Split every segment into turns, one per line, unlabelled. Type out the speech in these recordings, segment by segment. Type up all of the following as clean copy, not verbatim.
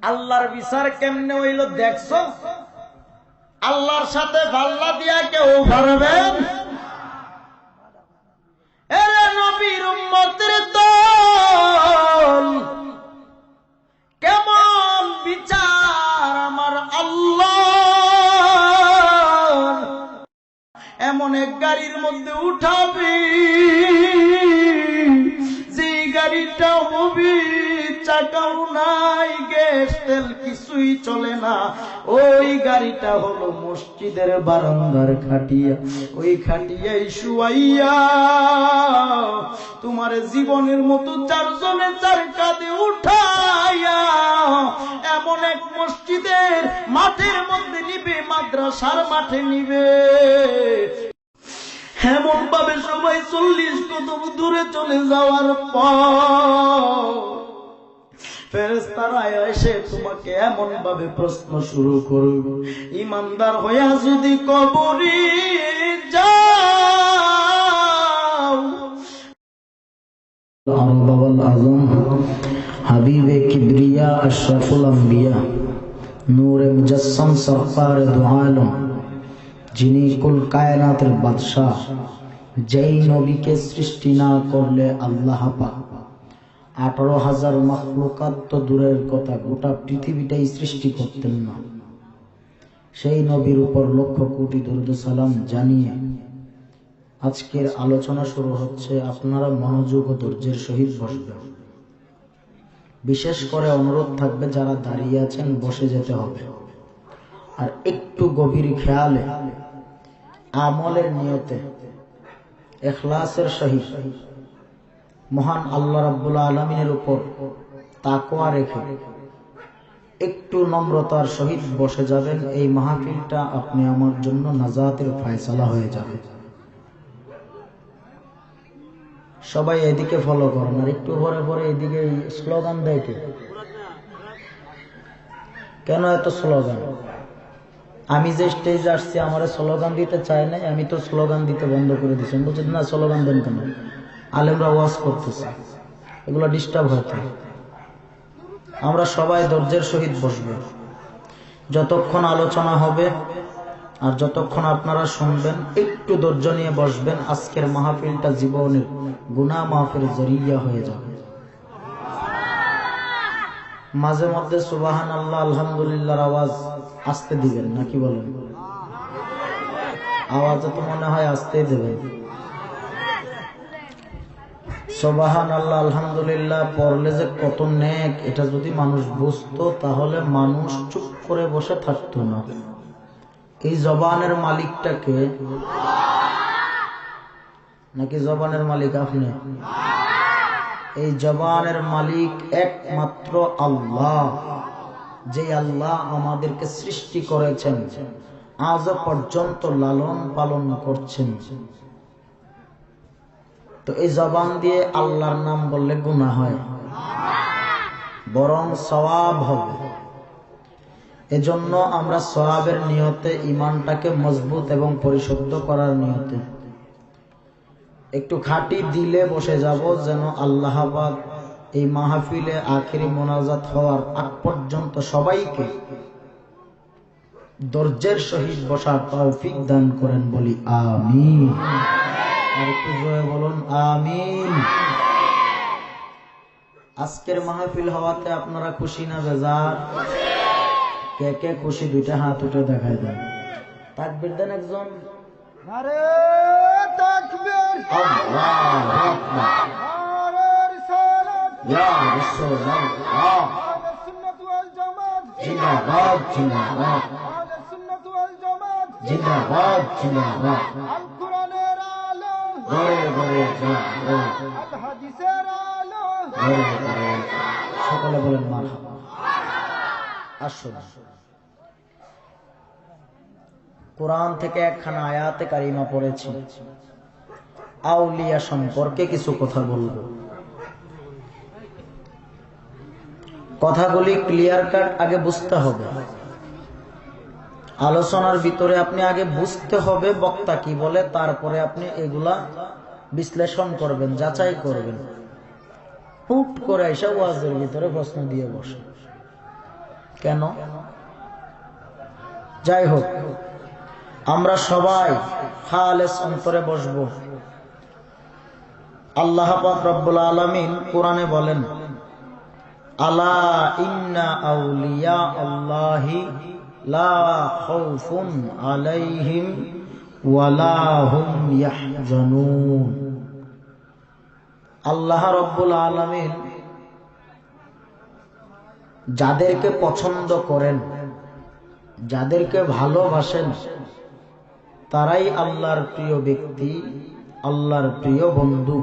আল্লাহর বিচার কেমনে হইল দেখছো? আল্লাহর সাথে পাল্লা দিয়া কেউ পারবেন? এরে নবীর উম্মতের দল, কেমন বিচার আমার আল্লাহ! এমন এক গাড়ির মধ্যে উঠাবি যে গাড়িটা হবি চাকাও নাই, গ্যাস তেল কিছুই চলে না। ওই গাড়িটা হলো মসজিদের বারান্দার খাটিয়া। ওই খাটিয়াই শুয়াইয়া তোমার জীবনের মতো চারজনে চার কাঁধে উঠাইয়া এমন এক মসজিদের মাঠের মধ্যে নিবে, মাদ্রাসার মাঠে নিবে। এমন ভাবে সবাই 40 কদম দূরে চলে যাওয়ার পর ফেরেশতারা এসে তোমাকে এমন ভাবে প্রশ্ন শুরু করবে, ইমানদার হইয়া যদি কবরে যাও।
আল্লাহুল আযম হাবিবে কিবরিয়া আশরাফুল আম্বিয়া নূরে মুজাসসাম সরকারে দু আলম, যিনি কুল কায়নাতের বাদশাহ, যেই নবীকে সৃষ্টি না করলে আল্লাহ পাক 18,000 মাখলুকাত তো দূরের কথা, গোটা পৃথিবীটাই সৃষ্টি করতেন না। সেই নবীর উপর লক্ষ কোটি দরুদ সালাম জানিয়ে আজকের আলোচনা শুরু হচ্ছে। আপনারা মনোযোগ ও ধৈর্যের সহিত বসবেন। বিশেষ করে অনুরোধ থাকবে, যারা দাঁড়িয়ে আছেন বসে যেতে হবে। আর একটু গভীর খেয়ালে, আমলের নিয়তে, ইখলাসের সহিত মহান আল্লাহ রাব্বুল আলামিনের উপর তাকওয়া রেখে একটু নম্রতার সহিত বসে যাবেন। এই মাহফিলটা আপনি আমার জন্য নাজাতের ফয়সালা হয়ে যাবে। সবাই এদিকে ফলো করেন, আর একটু পরে পরে এদিকে স্লোগান দেয় কেন এত স্লোগান? আমি যে স্টেজে আসছি আমার স্লোগান দিতে চাই নাই, আমি তো স্লোগান দিতে বন্ধ করে দিচ্ছি। বলছি না, স্লোগান দেন কেন? আলেমরা ওয়াজ করতেছে, এগুলো ডিস্টার্ব হয়তো। আমরা সবাই ধৈর্যের সহিত বসবো যতক্ষণ আলোচনা হবে, আর যতক্ষণ আপনারা শুনবেন একটু ধৈর্য নিয়ে বসবেন। আজকের মাহফিলটা জীবনের গুনাহ মাফের জরিয়া হয়ে যাবে। মাঝে মধ্যে সুবহানাল্লাহ আলহামদুলিল্লাহর আওয়াজ আসতে দিবেন নাকি বলেন? আওয়াজে তো মনে হয় আসতেই দেবেন। সুবহানাল্লাহ আলহামদুলিল্লাহ পড়লে যে কত নেক, এটা যদি মানুষ বুঝতো তাহলে মানুষ চুপ করে বসে থাকতো না। এই জবানের মালিকটাকে, নাকি জবানের মালিক আপনি? এই জবানের মালিক একমাত্র আল্লাহ, যে আল্লাহ আমাদেরকে সৃষ্টি করেছেন, আজ পর্যন্ত লালন পালন করছেন। তো এই জবান দিয়ে আল্লাহর নাম বললে গুনাহ হয়, বরং সওয়াব হবে। এজন্য আমরা সওয়াবের নিয়তে, ইমানটাকে মজবুত এবং পরিশুদ্ধ করার নিয়তে একটু খাঁটি দিলে বসে যাব, যেন আল্লাহ পাক এই মাহফিলে আখিরি মোনাজাত হওয়ার আগ পর্যন্ত সবাইকে ধৈর্যের সহিত বসার তৌফিক দান করেন। বলি আমিন। আর একটু জোরে বলুন আমিন। আজকের মাহফিল হওয়াতে আপনারা খুশি না বেজার? কে কে খুশি? দুইটা হাত উঠে দেখায় দেন। তাকবীর দেন একজন।
নারে তাকবীর,
আল্লাহু আকবার,
নারে রিসালাত,
ইয়া রাসূলুল্লাহ,
আহলে সুন্নাত ওয়াল জামাত,
জিন্দাবাদ জিন্দাবাদ,
আহলে সুন্নাত ওয়াল জামাত,
জিন্দাবাদ জিন্দাবাদ।
আল কোরআনের আলো,
ঘরে ঘরে যাও,
আল হাদিসের আলো,
ঘরে ঘরে। সকলে বলেন মারহাবা। আসুন, কোরআন থেকে একখানা আয়াতে কারিমা পড়েছি। আউলিয়া সম্পর্কে কিছু কথা বলবো। কথাগুলি ক্লিয়ার কাট আগে বুঝতে হবে। আলোচনার ভিতরে আপনি আগে বুঝতে হবে বক্তা কি বলে, তারপরে আপনি এগুলা বিশ্লেষণ করবেন, যাচাই করবেন। হুট করে এসে ওয়াজের ভিতরে প্রশ্ন দিয়ে বসে। কেন? যাই হোক, আমরা সবাই খালেস অন্তরে বসব। আল্লাহ পাক রব্বুল আলামিন কোরআনে বলেন, আলা ইন্না আউলিয়া আল্লাহি লা খাউফুন আলাইহিম ওয়ালা হুম ইয়াহজানুন। আল্লাহ রব্বুল আলামিন যাদেরকে পছন্দ করেন, যাদেরকে ভালোবাসেন, তারাই আল্লাহর প্রিয় ব্যক্তি, আল্লাহর প্রিয় বন্ধু।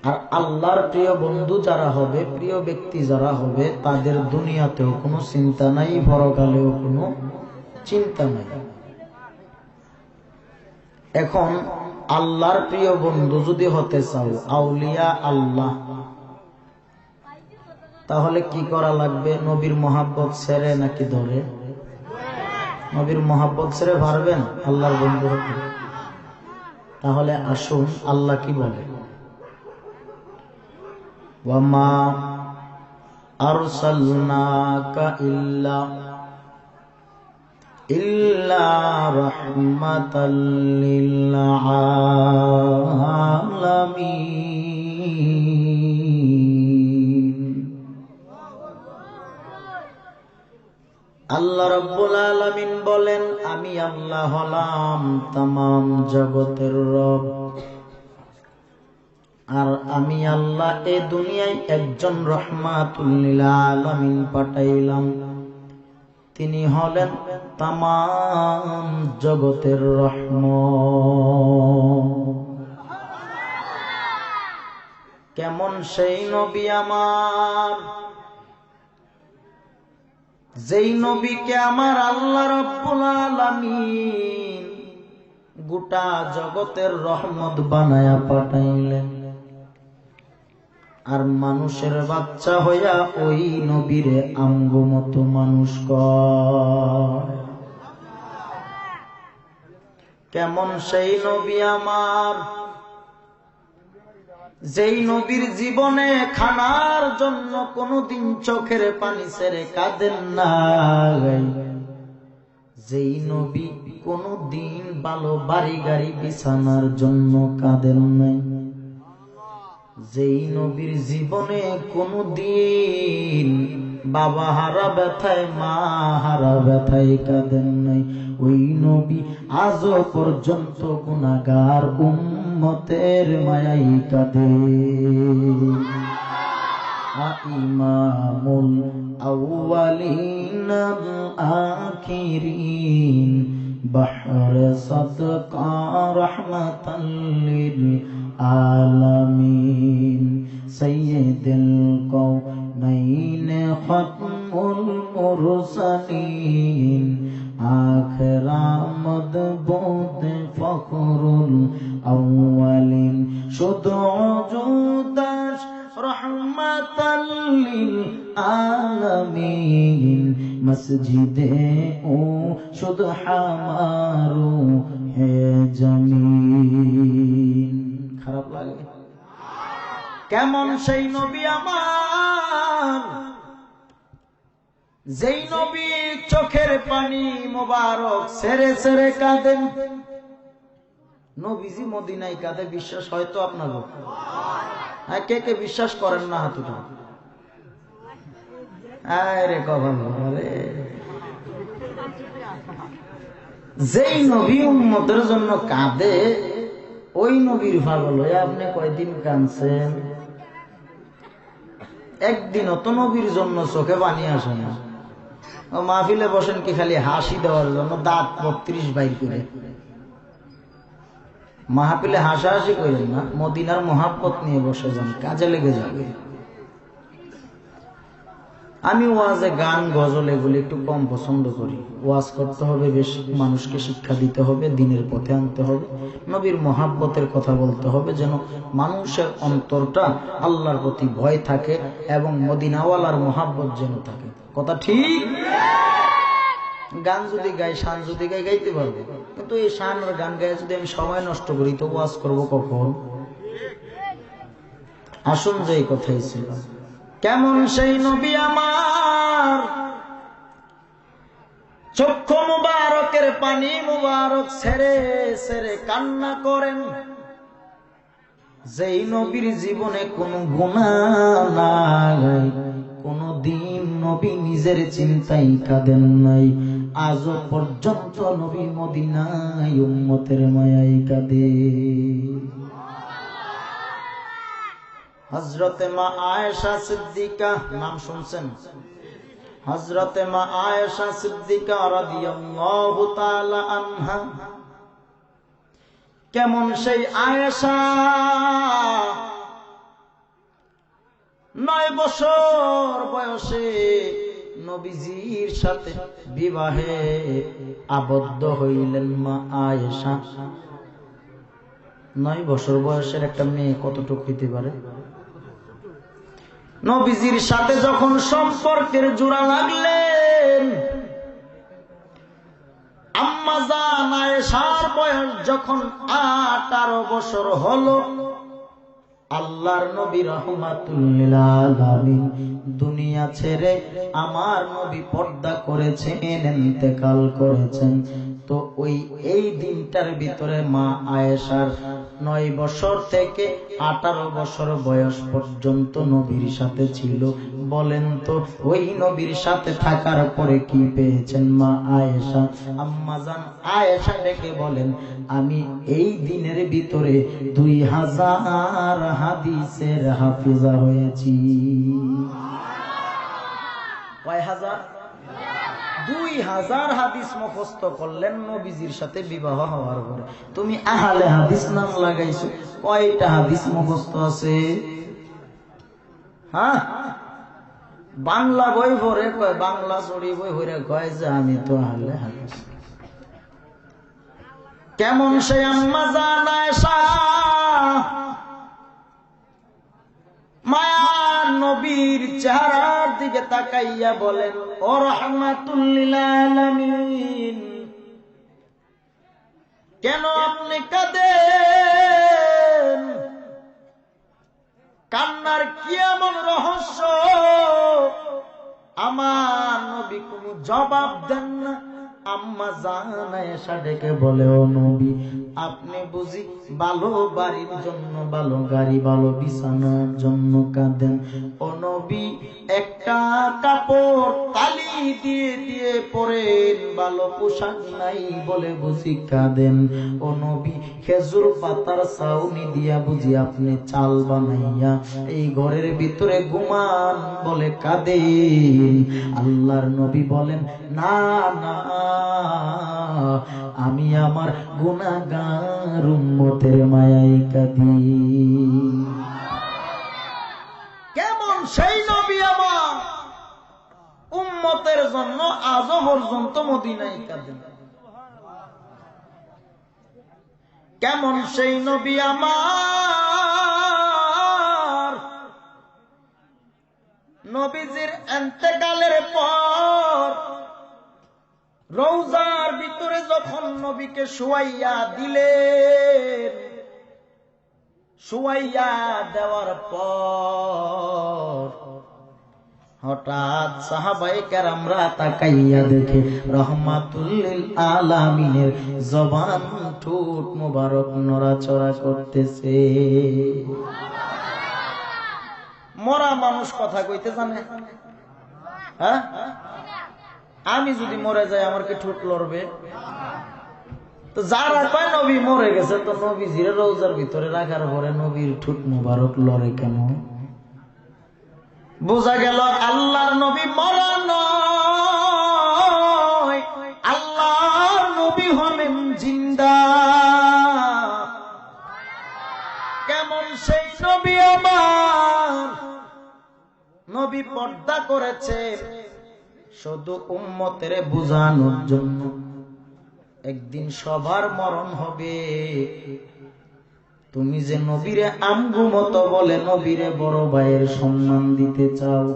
আর আল্লাহর প্রিয় বন্ধু যারা হবে, প্রিয় ব্যক্তি যারা হবে, তাদের দুনিয়াতেও কোনো চিন্তা নাই, পরকালেও কোনো চিন্তা নাই। এখন আল্লাহর প্রিয় বন্ধু যদি হতে চাও, আউলিয়া আল্লাহ, তাহলে কি করা লাগবে? নবীর মহাব্বত ছেড়ে নাকি ধরে? নবীর মহাব্বত ছেড়ে পারবেন আল্লাহর বন্ধু হতে? তাহলে আসুন আল্লাহ কি বলে, ওয়ামা আরসালনাকা ইল্লা রাহমাতাল লিল আলামিন। আল্লাহ রাব্বুল আলামিন বলেন, আমি আল্লাহ হলাম তামাম জগতের রব। আর আমি আল্লাহ এই দুনিয়ায় একজন রহমাতুল লিল আলামিন পাঠাইলাম। তিনি হলেন তামাম জগতের রহমত। কেমন সেই নবী আমার, যেই নবীকে আমার আল্লাহ রাব্বুল আলামিন গোটা জগতের রহমত বানায়া পাঠাইলেন। আর মানুষের বাচ্চা হইয়া ওই নবীরে আমগো মতো মানুষ কয়। কেমন সেই নবী আমার, যেই নবীর জীবনে খানার জন্য কোনদিন চোখের পানি ছেড়ে কাঁদেন নাই, যেই নবী কোনদিন ভালো বাড়ি গাড়ি বিছানার জন্য কাঁদেন নাই, যেই নবীর জীবনে কোনদিন বাবা হারা ব্যথায় মা হারা ব্যথায় কাঁদেন নাই, ওই নবী আজও পর্যন্ত গুনাহগার উম্মতের মায়াই কাঁদে। ইমামুল আউয়ালিন আখিরিন বাহরে সাদকা রাহমাতাল লিল আলামিন সাইয়্যিদুল কাওনাইন খাতমুল মুরসালিন আখরা মদবুত ফখরুল আউয়ালিন শুধু জুদাস রহমাতাল লিল আলামিন মসজিদে ও শুধু হামারু হে জমিন। খারাপ লাগে? কেমন সেই নবী আমার, যেই নবী চোখের পানি মোবারক ছেড়ে ছেড়ে কাঁদেন। নবীজি মদিনায় কাঁদে, বিশ্বাস হয়তো আপনার কে কে বিশ্বাস করেন না হাত উঠান। আরে কখন যেই নবী উম্মতের জন্য কাঁদে, ওই নবীর পাগল হয়ে আপনি কয়দিন কাঁদছেন? একদিনও তো নবীর জন্য চোখে পানি আসে না। মাহফিলে বসেন কি খালি হাসি দেওয়ার জন্য, দাঁত ৩২ বাইর করে? মাহফিলে হাসাহাসি করেন না, মদিনার মহাব্বত নিয়ে বসে যান, কাজে লেগে যাবে। আমি ওয়াজে গান গজল এগুলি একটু কম পছন্দ করি। ওয়াজ করতে হবে, বেশি মানুষকে শিক্ষা দিতে হবে, দিনের পথে আনতে হবে, নবীর মহাব্বতের কথা বলতে হবে, যেন মানুষের অন্তরটা আল্লাহর প্রতি ভয় থাকে এবং মদিনাওয়ালার মহাব্বত যেন থাকে। কথা ঠিক? গান যদি গাই, শান যদি গাই, গাইতে পারবো, কিন্তু এই শান আর গান গায়ে যদি আমি সময় নষ্ট করি তো ওয়াজ করবো কখন? আসুন যে এই কথাই ছিল। কেমন সেই নবী আমার,
চক্ষু মুবারকের পানি মুবারক ছেড়ে ছেড়ে কান্না করেন। যেই নবীর জীবনে কোনো গুনাহ নাই, কোনো দিন নবী নিজের চিন্তাই কাঁদেন নাই, আজও পর্যন্ত নবী মদিনায় উম্মতের মায়ায় কাঁদে। হযরতে মা আয়েশা সিদ্দিকা, নাম শুনছেন? হযরতে মা আয়েশা সিদ্দিকা রাদিয়াল্লাহু তাআলা আনহা। কেমন সেই আয়েশা 9 বছর বয়সে নবীজির সাথে বিবাহে আবদ্ধ হইলেন মা আয়েশা। 9 বছর বয়সের একটা মেয়ে কতটুকু হইতে পারে? নবীজির সাথে যখন সম্পর্কের জোড়া লাগলেন, আম্মা জান আয়েশার বয়স যখন 18 বছর হলো, আল্লাহর নবী রাহমাতুল লিল আলামিন দুনিয়া ছেড়ে আমার নবী পর্দা করেছেন, ইন্তেকাল করেছেন। তো এই দিনটার ভিতরে মা আয়েশার 9 বছর থেকে 18 বছর বয়স পর্যন্ত নবীর সাথে ছিল। বলেন তো ওই নবীর সাথে থাকার পরে কি পেয়েছেন মা আয়েশা? আম্মা জান আয়েশা ডেকে বলেন, আমি এই দিনের ভিতরে 2000 হাদিসের হাফিজা হয়েছি। কয় হাজার? 2000 হাদিস মুখস্থ করলেন নবীজির সাথে বিবাহ হওয়ার পরে। তুমি আহলে হাদিস নাম লাগাইছো, কয়টা হাদিস মুখস্থ আছে? হ্যাঁ, বাংলা বই ভরে কয়, বাংলা চড়ি বই ভরে কয় যে আমি তো আহলে হাদিস। কেমন সে আম্মা জান আয়েশা মায়ার নবীর চেহারার দিকে তাকাইয়া বলেন, ও রাহমাতুল লিল আলামিন, কেন আপনি কাঁদেন? কান্নার কি এমন রহস্য? আমার নবী কোনো জবাব দেন না। আম্মা জান আয়েশা ডেকে বলে, ও নবী, আপনি বুঝি ভালো বাড়ির জন্য, ভালো গাড়ি, ভালো বিছানার জন্য কাঁদেন? ও নবী, একটা কাপড় তালি দিয়ে দিয়ে পরেন, ভালো পোশাক নাই বলে বুঝি কাঁদেন? ও নবী, খেজুর পাতার ছাউনি দিয়া বুঝি আপনি চাল বানাইয়া এই ঘরের ভিতরে ঘুমান বলে কাঁদেন? আল্লাহর নবী বলেন, না না, আমি আমার গুনাহগার উম্মতের মায়ায় কাঁদি। কেমন সেই নবী আমার উম্মতের জন্য আজও পর্যন্ত মদিনায় কাঁদেন? কেমন সেই নবী আমার নবীজির ইন্তেকালের পর রওজার ভিতরে যখন নবীকে শুয়াইয়া দিলেন, শুয়াইয়া দেওয়ার পর হঠাৎ সাহাবায়ে কেরামরা তাকাইয়া দেখে রহমাতুল লিল আলামিনের জবান, ঠোঁট মোবারক নড়াচড়া করতেছে। মরা মানুষ কথা কইতে জানে? হ্যাঁ, আমি যদি মরে যাই আমার কি ঠোঁট লড়বে? তো যারা কয় নবী মরে গেছে, তো নবীজির রওজার ভিতরে রাখার পরে নবীর ঠোঁট মুবারক লড়ে কেন? বোঝা গেল আল্লাহর নবী মরা নয়, আল্লাহর নবী হলেন জিন্দা। কেমন সেই নবী আমার নবী পর্দা করেছে শুধু উম্মতের বুঝানোর জন্য। একদিন সবার মরণ হবে, তুমি যে নবীরে আমগু মতো বলে নবীরে বড় ভাইয়ের সম্মান দিতে চাও,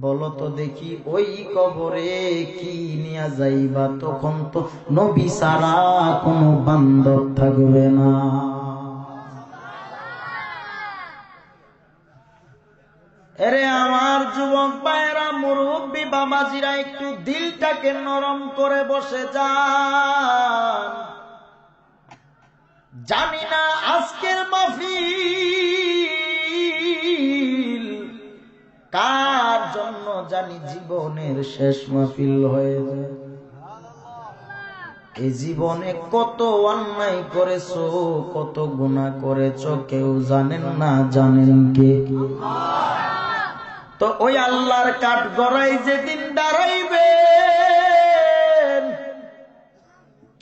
বলো তো দেখি ওই কবরে কি নিয়ে যাইবা? তখন তো নবী ছাড়া কোনো বান্ধব থাকবে না। এরে আমার যুবক ভাইয়েরা, মুরুব মুরব্বী বাবাজিরা একটু দিলটাকে নরম করে বসে যান। জানি না আজকের মাহফিল কার জন্য জানি জীবনের শেষ মাহফিল হয়ে যায়। এই জীবনে কত অন্যায় করেছো, কত গুনাহ করেছো, কেউ জানেন না, জানেন কে? তো ওই আল্লাহর কাঠ গড়াই যেদিন দাঁড়াইবেন,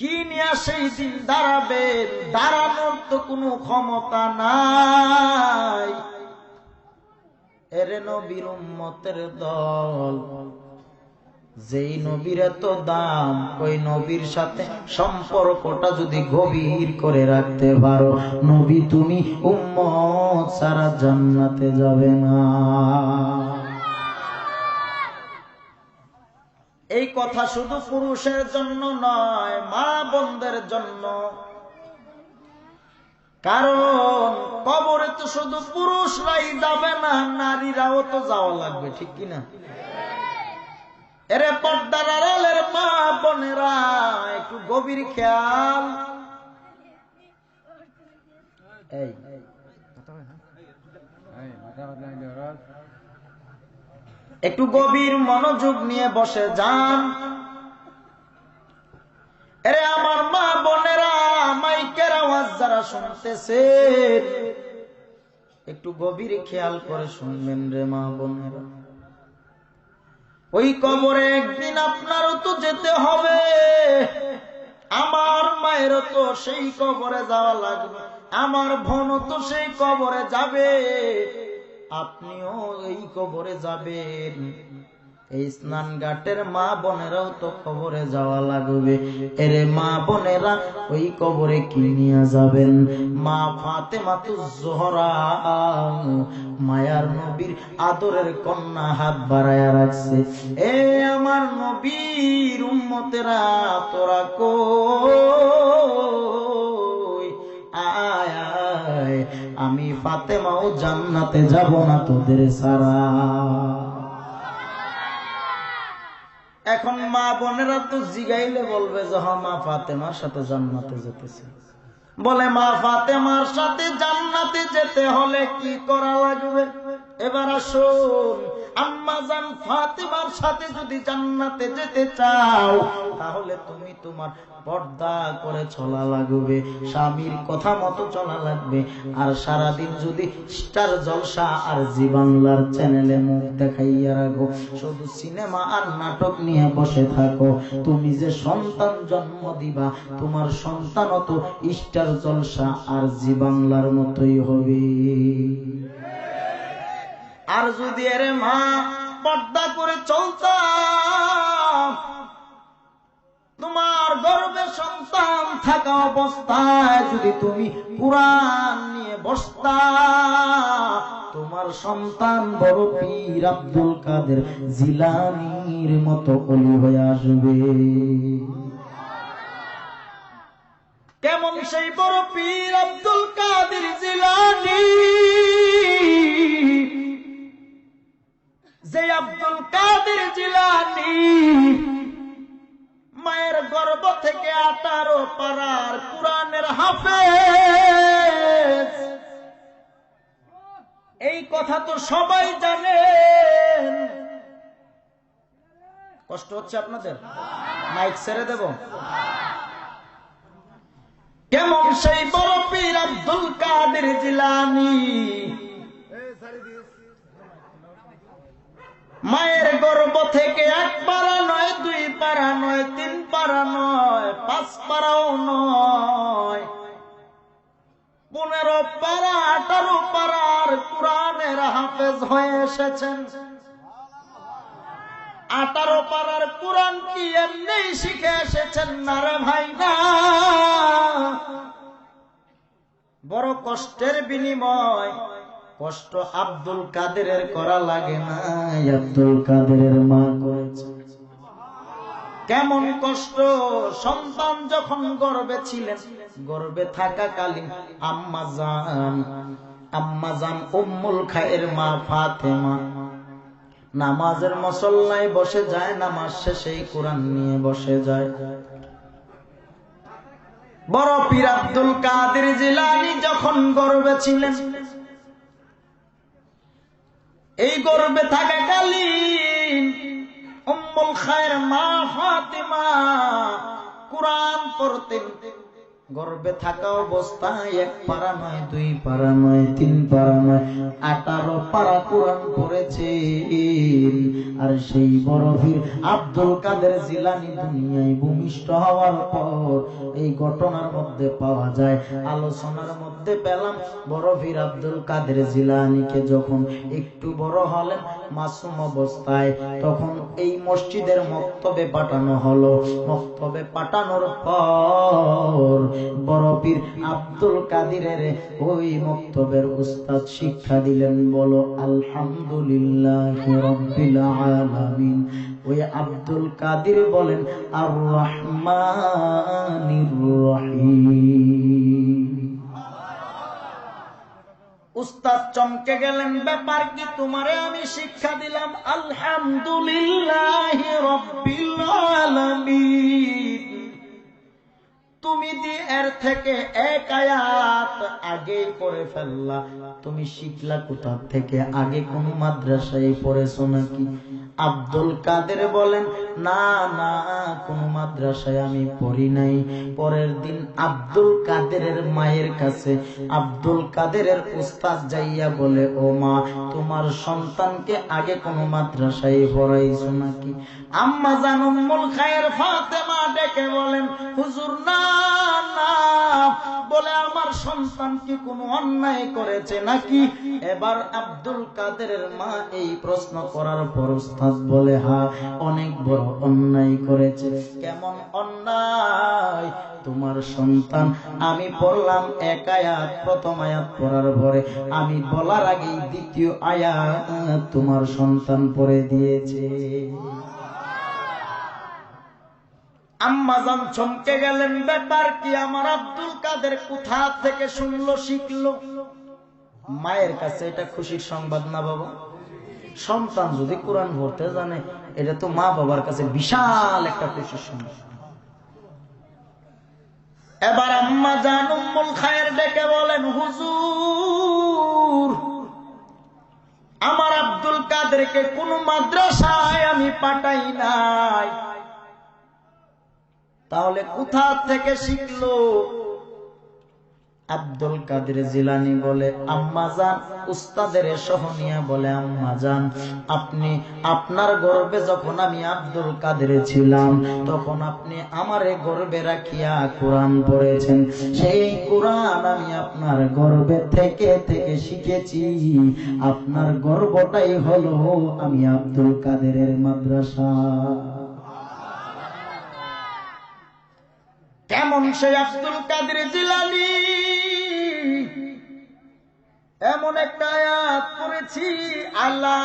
কি নিয়ে সেই দিন দাঁড়াবেন? দাঁড়ানোর তো কোনো ক্ষমতা নাই। এরে নবীর উম্মতের দল, যেই নবীর এত দাম, ওই নবীর সাথে সম্পর্কটা যদি গভীর করে রাখতে পারো, নবী তুমি উম্মত সারা জান্নাতে যাবে না। এই কথা শুধু পুরুষের জন্য নয়, মা বোনদের জন্য। কারণ কবরে তো শুধু পুরুষরাই যাবে না, নারীরাও তো যাওয়া লাগবে, ঠিক কিনা? এরে পর্দার আড়ালের মা বোনেরা, একটু গভীর খেয়াল। একটু গভীর মনোযোগ নিয়ে বসে যান। এরে আমার মা বোনেরা, মাইকের আওয়াজ যারা শুনতেছেন, একটু গভীর খেয়াল করে শুনবেন রে মা বোনেরা। ওই কবরে একদিন আপনারও তো যেতে হবে, আমার মায়েরও তো সেই কবরে যাওয়া লাগবে, আমার বোনও তো সেই কবরে যাবে, আপনিও এই কবরে যাবেন। এই স্নান ঘাটের মা বোনেরাও তো কবরে যাওয়া লাগবে। এরে মা বোনেরা, ওই কবরে কি নিয়ে যাবেন? মা ফাতেমাতুজ জোহরা, মায়ার নবীর আদরের কন্যা, হাত বাড়ায়া রাখছে। এ আমার নবীর উম্মতেরা, তোরা কই? আয় আয়, আমি ফাতেমাও জান্নাতে যাব না তোদের ছাড়া। এখন মা বোনেরা তো জিগাইলে বলবে যে হ্যাঁ, মা ফাতেমার সাথে জান্নাতে যেতেছে। বলে মা ফাতেমার সাথে জান্নাতে যেতে হলে কি করা লাগবে? এবার আসুন, আম্মা জান ফাতেমার সাথে যদি জান্নাতে যেতে চাও, তাহলে তুমি তোমার পর্দা করে চলা লাগবে, স্বামীর কথা মতো চলা লাগবে। আর সারাদিন যদি স্টার জলসা আর জি বাংলার চ্যানেলে মুখ দেখাইয়া রাখো, শুধু সিনেমা আর নাটক নিয়ে বসে থাকো, তুমি যে সন্তান জন্ম দিবা, তোমার সন্তানও তো স্টার জলসা আর জি বাংলার মতোই হবে। আর যদি এরে মা পর্দা করে চলতাম, তোমার গর্ভে সন্তান থাকা অবস্থায় যদি তুমি কুরআন নিয়ে বসতা, তোমার সন্তান বড় পীর আব্দুল কাদের জিলানীর মতো ওলি হয়ে আসবে। কেমন সেই বড় পীর আব্দুল কাদের জিলানী, যে আব্দুল কাদের জিলানী মায়ের গর্ভ থেকে 18 পারার কুরআনের হাফেজ। এই কথা তো সবাই জানেন। কষ্ট হচ্ছে আপনাদের? মাইক ছেড়ে দেব? কেমন সেই বড় পীর আব্দুল কাদের জিলানী মায়ের গর্ভ থেকে 1 পারা নয়, 2 পারা নয়, 3 পারা নয়, 5 পারাও নয়, 15 পারা 18 পারার কুরআনের হাফেজ হয়ে এসেছেন। 18 পারার কুরআন কি এমনি শিখে এসেছেন না রে ভাই? না, বড় কষ্টের বিনিময়। কষ্ট আব্দুল কাদেরের করা লাগে না, আব্দুল কাদেরের মা করেছে। কেমন কষ্ট! সন্তান যখন গর্ভে ছিলেন, গর্ভে থাকাকালীন আম্মা জান উম্মুল খায়ের মা ফাতেমা নামাজের মুসল্লায় বসে যায়, নামাজ শেষে কোরআন নিয়ে বসে যায়। বড় পীর আব্দুল কাদের জিলানী যখন গর্ভে ছিলেন, এই গর্ভে থাকাকালীন উম্মুল খায়ের মা ফাতিমা কুরআন পড়তেন। গর্ভে থাকা অবস্থায় 1 পারা নয়, 2 পারা নয়, 3 পারা নয়, 18 পারা কোরআন পড়েছেন। আর সেই বড় পীর আব্দুল কাদের জিলানী দুনিয়ায় ভূমিষ্ঠ হওয়ার পর এই ঘটনার মধ্যে পাওয়া যায়, আলোচনার মধ্যে পেলাম, বড় পীর আব্দুল কাদের জিলানীকে যখন একটু বড় হলেন মাসুম অবস্থায়, তখন এই মসজিদের মক্তবে পাঠানো হলো। মক্তবে পাঠানোর পর বড় পীর আব্দুল কাদিরের ওই মক্তবের উস্তাদ শিক্ষা দিলেন, বলো আলহামদুলিল্লাহি রাব্বিল আলামিন। ওই আব্দুল কাদির বলেন আর রহমানির রহিম। উস্তাদ চমকে গেলেন, ব্যাপার কি? তোমারে আমি শিক্ষা দিলাম আলহামদুলিল্লাহি রাব্বিল আলামিন, তুমি দি এর থেকে 1 আয়াত আগেই পড়ে ফেললা। তুমি শিখলা কোথা থেকে? আগে কোন মাদ্রাসায় পড়েছো নাকি? আব্দুল কাদের বলেন, না না, কোন মাদ্রাসায় আমি পড়ি নাই। পরের দিন আব্দুল কাদেরের মায়ের কাছে আব্দুল কাদেরের উস্তাদ যাইয়া বলে, ও মা, তোমার সন্তানকে আগে কোন মাদ্রাসায় পড়াইছো নাকি? আম্মা জান উম্মুল খায়ের ফাতেমা ডেকে বলেন, হুজুর না না, বলে আমার সন্তান কি কোনো অন্যায় করেছে নাকি? এবার আব্দুল কাদেরের মা এই প্রশ্ন করার পর উস্তাদ বলে, হ্যাঁ, অনেক বড় অন্যায় করেছে। কেমন অন্যায়? তোমার সন্তান, আমি পড়লাম 1 আয়াত, প্রথম আয়াত পড়ার পরে আমি বলার আগেই 2য় আয়াত তোমার সন্তান পড়ে দিয়েছে। আম্মা জান চমকে গেলেন, ব্যাপার কি? আমার আব্দুল কাদের কোথা থেকে শুনলো, শিখলো? মায়ের কাছে এটা খুশির সংবাদ না বাবা? সন্তান যদি কোরআন পড়তে জানে, এটা তো মা বাবার কাছে বিশাল একটা খুশির সংবাদ। এবার আম্মা জান উম্মুল খায়ের ডেকে বলেন, হুজুর, আমার আব্দুল কাদেরকে কোন মাদ্রাসায় আমি পাঠাই নাই, তাহলে কোথা থেকে শিখলো? আব্দুল কাদের জিলানী বলে, আম্মা জান, উস্তাদের সহনিয়া বলে, আম্মা জান, আপনি আপনার গর্ভে যখন আমি আব্দুল কাদের ছিলাম, তখন আপনি আমারে গর্ভে রাখিয়া কোরআন পড়েছেন। সেই কোরআন আমি আপনার গর্ভে থেকে থেকে শিখেছি। আপনার গর্ভটাই হলো আমি আব্দুল কাদেরের মাদ্রাসা। কেমন সেই আব্দুল কাদের জিলানী? এমন একটা আয়াত পড়েছি, আলা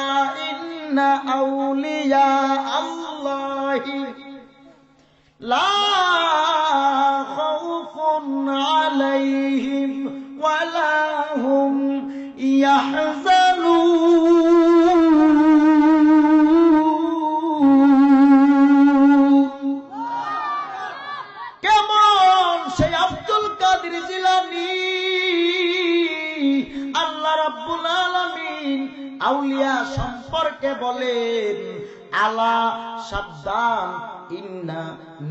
ইন্না আউলিয়া আল্লাহি লা খাউফুন আলাইহিম ওয়ালা হুম ইয়াহজানুন। কেমন সেই আব্দুল কাদের জিলানী? আল্লাহ রাব্বুল আলামিন আউলিয়া সম্পর্কে বলেন, আলা, সাবধান, ইন্না,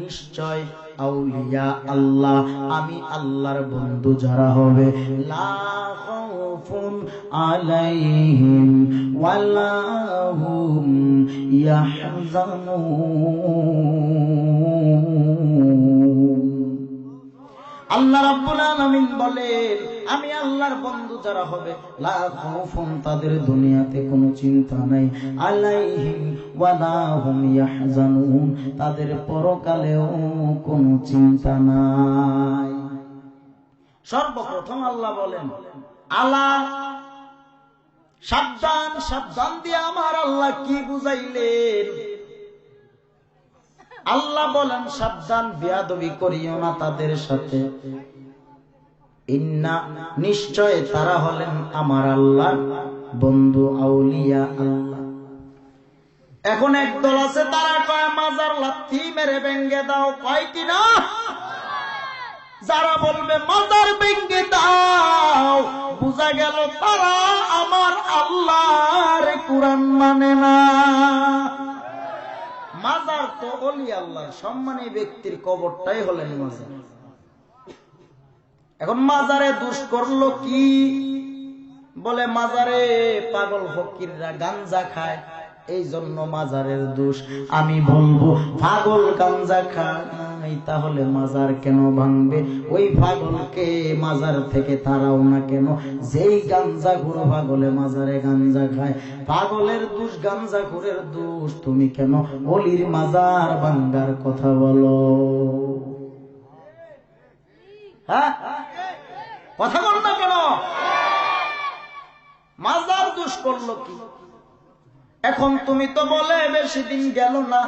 নিশ্চয়, আউলিয়া আল্লাহ, আমি আল্লাহর বন্ধু যারা হবে, লা খাউফুন আলাইহিম ওয়ালা হুম ইয়াহজানুন। আল্লাহ রাব্বুল আলামিন বলেন, আমি আল্লাহর বন্ধু যারা হবে, লা খাউফুন, তাদের দুনিয়াতে কোনো চিন্তা নাই, আলাইহিম ওয়ালা হুম ইয়াহজানুন, তাদের পরকালেও কোনো চিন্তা নাই। সর্বপ্রথম আল্লাহ বলেন, আলা, সাবধান। সাবধান দিয়ে আমার আল্লাহ কি বুঝাইলেন? আল্লাহ বলেন, সাবধান, বেয়াদবি করিও না তাদের সাথে। ইন্না, নিশ্চয়, তারা হলেন আমার আল্লাহ বন্ধু, আউলিয়া আল্লাহ। এখন একদল আছে তারা কয় মাজার লাথি মেরে ভেঙ্গে দাও, কয় কিনা? যারা বলবে মাজার ভেঙ্গে দাও, বুঝা গেল তারা আমার আল্লাহর কুরআন মানে না। মাজার তো ওলি আল্লাহ সম্মানী ব্যক্তির কবরটাই হলেন মাজার। এখন মাজারে দোষ করলো কি? বলে মাজারে পাগল ফকিররা গাঞ্জা খায়, এই জন্য মাজারের দোষ। আমি বলবো পাগল গাঞ্জা খায়, তাহলে মাজার কেন ভাঙবে? ওই পাগলকে মাজার থেকে তারাও না কেন? যেই গাঞ্জা ঘুরো পাগলে মাজারে গাঞ্জা খায়, পাগলের দোষ গাঞ্জা ঘুরের দোষ, তুমি কেন অলির মাজার ভাঙ্গার কথা বলো? হ্যাঁ, কথা বল না কেন? মাজার দোষ করলো কি? এখন তুমি তো বলে বেশি দিন গেল না,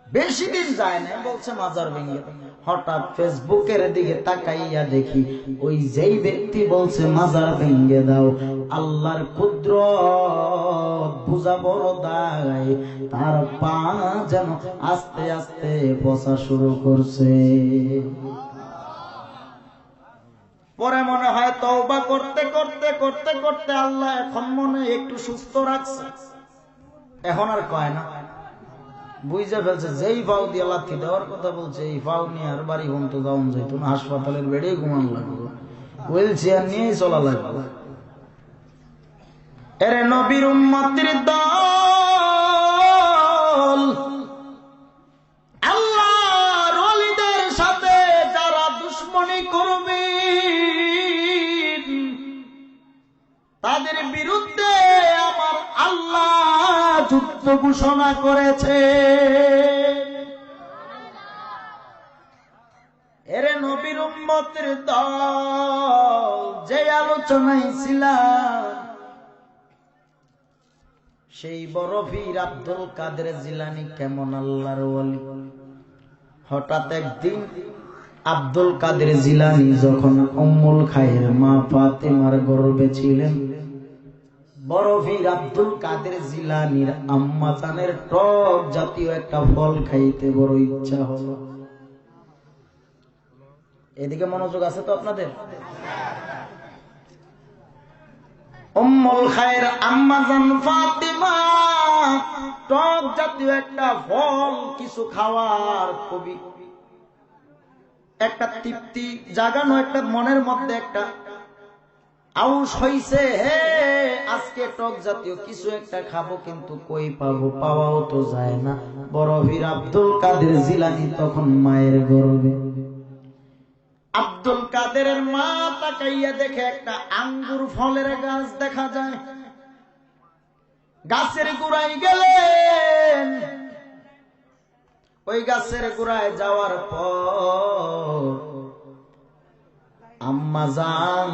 বেশি দিন যায় না, বলছে মাজার ভেঙে। হঠাৎ ফেসবুকের দিকে তাকাইয়া দেখি ওই যেই ব্যক্তি বলছে মাজার ভেঙে দাও, আল্লাহর কুদরত বুঝা বড় দায়, তার পা যেন আস্তে আস্তে পচা শুরু করছে। পরে মনে হয় তওবা করতে করতে করতে করতে আল্লাহ এখন মনে একটু সুস্থ রাখছে, এখন আর কয় না, বুঝে ফেলছে যেই পাও দিয়ে লাথি দেওয়ার কথা বলছে, এই পাও নিয়ে আর বাড়ি ঘুম তো যাওয়া যেত না, হাসপাতালের বেডে ঘুমান লাগবে, হুইল চেয়ার নিয়েই চলা লাগবে। এরে নবীর উম্মতের দল, আল্লাহর ওলিদের সাথে যারা দুশমনি করবে তাদের বিরুদ্ধে আমার আল্লাহ যুদ্ধ ঘোষণা করেছে। এরে নবীর উম্মতের দল, যে আলোচনায় ছিলাম সেই বড় পীর আব্দুল কাদের জিলানী কেমন আল্লাহর ওলি। হঠাৎ একদিন আব্দুল কাদের জিলানী যখন উম্মুল খায়ের মা ফাতেমার গর্ভে ছিলেন, বড় পীর আব্দুল কাদের জিলানীর আম্মা জানের টক জাতীয় একটা ফল খাইতে বড় ইচ্ছা হলো। এদিকে মনোযোগ আছে তো আপনাদের? উম্মুল খায়ের আম্মা জান ফাতেমা টক জাতীয় একটা ফল কিছু খাওয়ার খুবই একটা তৃপ্তি জাগানো, একটা মনের মধ্যে একটা আউশ হইছে, হে আজকে টক জাতীয় কিছু একটা খাবো, কিন্তু কই পাবো? পাওয়াও তো যায় না। বড় পীর আব্দুল কাদের জিলানী তখন মায়ের গর্ভে। আব্দুল কাদেরের মা তাকাইয়া দেখে একটা আঙ্গুর ফলের গাছ দেখা যায়। গাছের গোড়ায় গেলেন, ওই গাছের গোড়ায় যাওয়ার পর আম্মা জান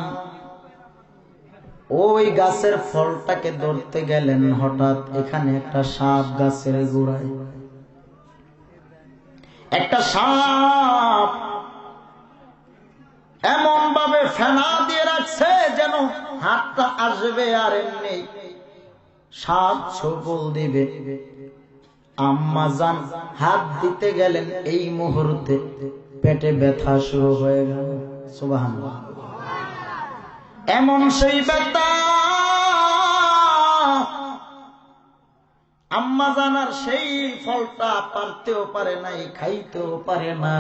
ওই গাছের ফলটাকে ধরতে গেলেন। হঠাৎ এখানে একটা সাপ গাছের গোড়ায়, একটা সাপ এমন ভাবে ফেনা দিয়ে রাখছে যেন হাতটা আসবে আর এমনি সাপ ছোবল দিবে। আম্মা জান হাত দিতে গেলেন, এই মুহূর্তে পেটে ব্যথা শুরু হয়ে গেল। সুবহানাল্লাহ। এমন সেই ব্যথা আম্মা জান আর সেই ফলটা পারতেও পারে নাই, খাইতেও পারে না।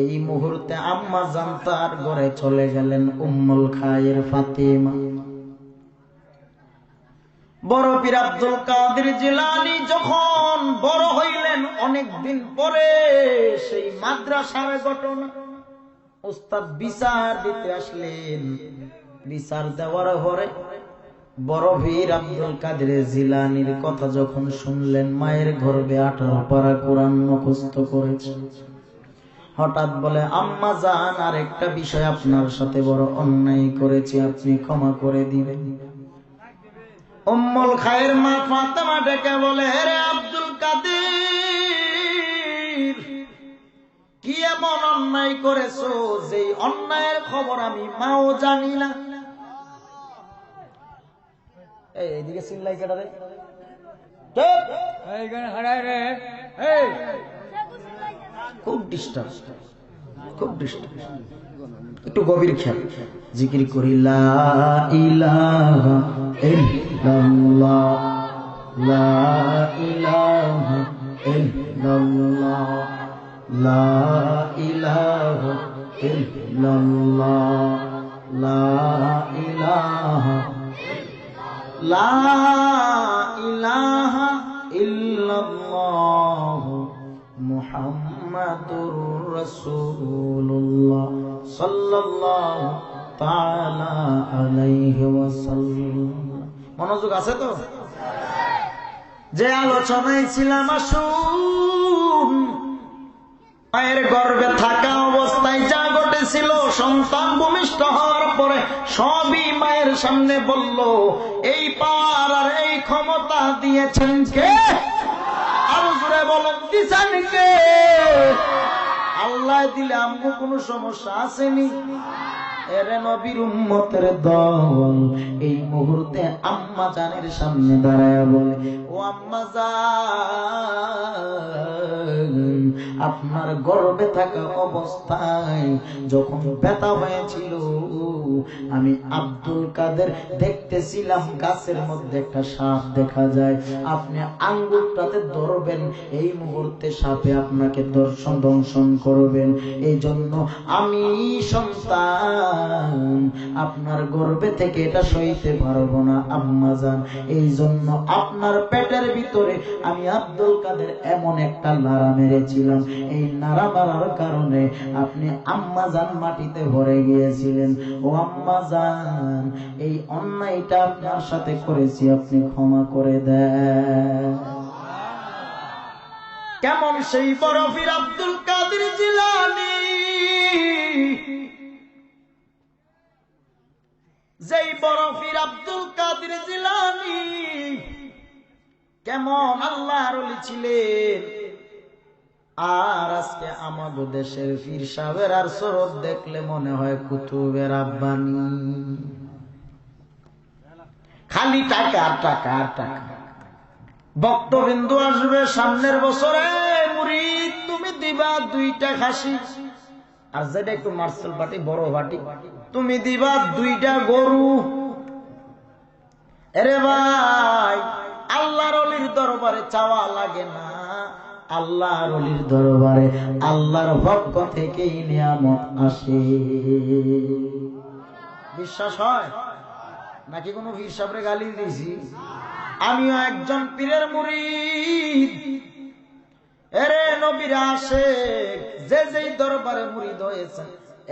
এই মুহূর্তে আম্মা জান তার ঘরে চলে গেলেন, উম্মুল খায়ের ফাতেমা। বড় পীর আব্দুল কাদের জিলানী যখন বড় হইলেন, অনেক দিন পরে সেই মাদ্রাসার ঘটনা, উস্তাদ বিচার দিতে আসলেন। বিচার দেওয়ার পরে বড় পীর আব্দুল কাদের জিলানীর কথা যখন শুনলেন, মায়ের গর্ভে 18 পারা কোরআন মুখস্থ করেছে। হঠাৎ বলে, আম্মা জান আর একটা বিষয় আপনার সাথে বড় অন্যায় করেছি, আপনি ক্ষমা করে দিবেন। উম্মুল খায়ের মা ফাতেমা ডেকে বলে, হে আব্দুল কাদের, কি এমন অন্যায় করেছো যে অন্যায়ের খবর আমি মাও জানি না? এইদিকে চিল্লাই কেটা রে? খুব ডিস্টার্ব, খুব ডিস্টার্ব। একটু গভীর খেয়াল। জিকির করি লা ইলাহা ইল্লাল্লাহ, লা ইলাহা ইল্লাল্লাহ, লা ইলাহা ইল্লাল্লাহ, লা ইলাহা, লা ইলাহা ইল্লাল্লাহ মুহাম্মাদুর রাসূলুল্লাহ সাল্লাল্লাহু তাআলা আলাইহি ওয়াসাল্লাম। মনোযোগ আছে তো? যে আলোচনায় ছিলাম, আসুন মায়ের গর্ভে থাকা অবস্থায় যা ঘটেছিল, সন্তান ভূমিষ্ঠ হওয়ার পরে সবই মায়ের সামনে বলল, এই পাওয়ার আর এই ক্ষমতা দিয়েছেন কে? আরো জোরে বলেন, দিছেন কে? আল্লাহ দিলে আমগো কোনো সমস্যা আসেনি? এরে নবীর উম্মতের দল এই মুহূর্তে আম্মা জানের সামনে দাঁড়ায় বলে, ও আম্মা জান, আপনার গর্ভে থাকা অবস্থায় যখন ব্যথা হয়েছিল, আমি আব্দুল কাদের দেখতেছিলাম গাছের মধ্যে একটা সাপ দেখা যায়, আপনি আঙ্গুলটাতে ধরবেন, এই মুহূর্তে সাপে আপনাকে দংশন করবেন। এই জন্য আমি সন্তান আপনার গর্ভে থেকে এটা সইতে পারবো না আম্মা জান, এই জন্য আপনার পেটের ভিতরে আমি আব্দুল কাদের এমন একটা নাড়া মেরেছিলাম, এই নাড়া মারার কারণে আপনি আম্মা জান মাটিতে ভরে গিয়েছিলেন। ও আম্মা জান, এই অন্যায়টা আপনার সাথে করেছি, আপনি ক্ষমা করে দেন। কেমন সেই বরফির আব্দুল কাদের জিলানী, যেই বরফির আব্দুল কাদের জিলানী কেমন আল্লাহর ওলি ছিলেন। আর আজকে আমাদের দেশের পীর সাহেবের আর শরৎ দেখলে মনে হয় কুতুবের আব্বানি, খালি টাকা আর টাকা আর টাকা। বক্তবিন্দু আসবে সামনের বছরে, মুরিদ তুমি দিবা 2টা খাসি, আর যেটা একটু মার্শাল পার্টি বড় পার্টি তুমি দিবা 2টা গরু। আরে ভাই, আল্লাহর ওলির দরবারে চাওয়া লাগে না, আল্লাহর ওলির দরবারে আল্লাহর পক্ষ থেকেই নিয়ামত আসে। বিশ্বাস হয় নাকি কোনো পীর সাহেবরে গালি দিয়েছি? আমিও একজন পীরের মুরিদ। এরে নবীর আশিক, যে যেই দরবারে মুরিদ হয়েছেন,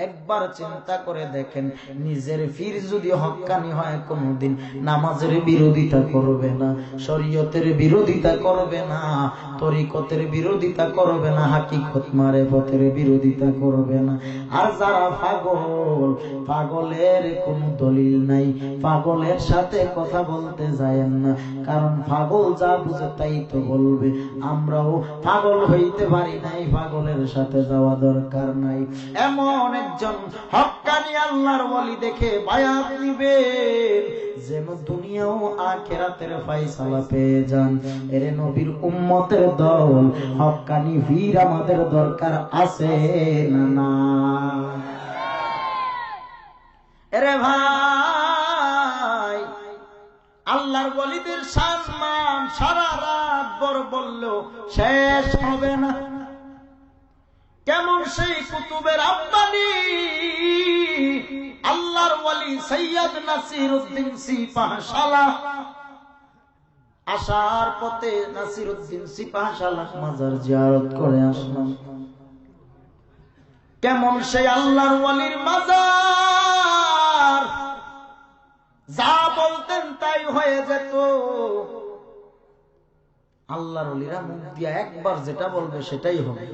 একবার চিন্তা করে দেখেন, নিজের পীর যদি হক্কানি হয় কোনদিন নামাজের বিরোধিতা করবে না, শরীয়তের বিরোধিতা করবে না, তরিকতের বিরোধিতা করবে না, হাকিকত মারেফতের বিরোধিতা করবে না। আর যারা পাগল, পাগলের কোনো দলিল নাই, পাগলের সাথে কথা বলতে যায়েন না, কারণ পাগল যা বুঝে তাই তো বলবে। আমরাও পাগল হইতে পারি নাই, পাগলের সাথে যাওয়া দরকার নাই। এমন একজন হক্কানি আল্লাহর ওলি দেখে বায়াত নিবেন, যেন দুনিয়া ও আখিরাতের ফয়সালা পেয়ে যান। এরে নবীর উম্মতের দল, হক্কানি পীর আমাদের দরকার আছে না না? এরে ভাই, আল্লাহর ওলিদের সম্মান সারা রাত বড় বললেও শেষ হবে না। কেমন সেই কুতুবের আব্বানি আল্লাহর ওলি সৈয়দ নাসিরউদ্দিন সিপাহশালা, আসার পথে নাসিরউদ্দিন সিপাহশালা মাজার জিয়ারত করে আসলাম। কেমন সেই আল্লাহর ওলির মাজার, যা বলতেন তাই হয়ে যেত। আল্লাহর ওলিরা মুখ দিয়া একবার যেটা বলবে সেটাই হবে।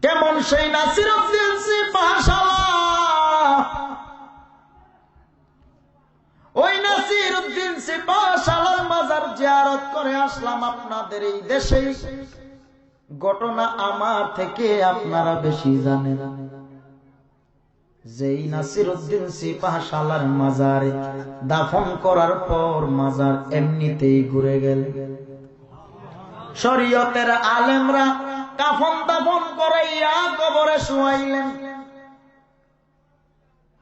কেমন সেই নাসিরউদ্দিন সিপাহশালা, ওই নাসিরউদ্দিন সিপাহশালার মাজার জিয়ারত করে আসলাম আপনাদের এই দেশে। ঘটনা আমার থেকে আপনারা বেশি জানেন। যেই নাসিরউদ্দিন সিপাহশালার মাজারে দাফন করার পর মাজার এমনিতেই ঘুরে গেল। শরীয়তের আলেমরা কাফন দাফন করাইয়া কবরে শুয়াইলেন।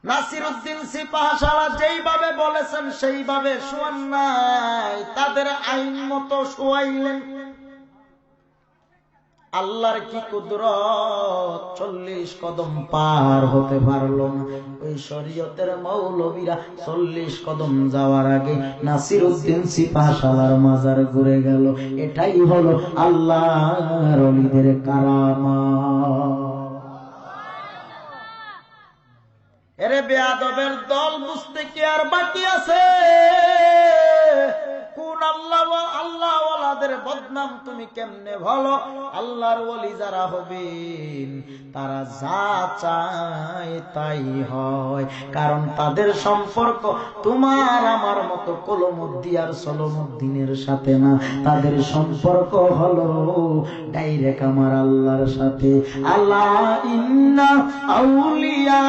নাসিরউদ্দিন সিপাহশালা যেইভাবে বলেছেন সেইভাবে শুয়ান নাই, তাদের আইন মতো শুয়াইলেন। আল্লাহর কি কুদরত, 40 কদম পার হতে পারলো না। ওই শরীয়তের মৌলবীরা 40 কদম যাওয়ার আগে নাসিরউদ্দিন সিপাহশালার মাজার ঘুরে গেল। এটাই হলো আল্লাহর ওলিদের কারামাত। এরে বেয়াদবের দল, বুঝতে কি আর বাকি আছে? কোন আল্লাহ ওয়ালাদের বদনাম তুমি কেমনে ভালো? আল্লাহর ওলি যারা হবেন তারা যা চায় তাই হয়, কারণ তাদের সম্পর্ক তোমার আমার মতো কলমুদ্দি আর সলমুদ্দিনের সাথে না। তাদের সম্পর্ক হলো ডাইরেক্ট আমার আল্লাহর সাথে। আল্লাহ ইন্না আউলিয়া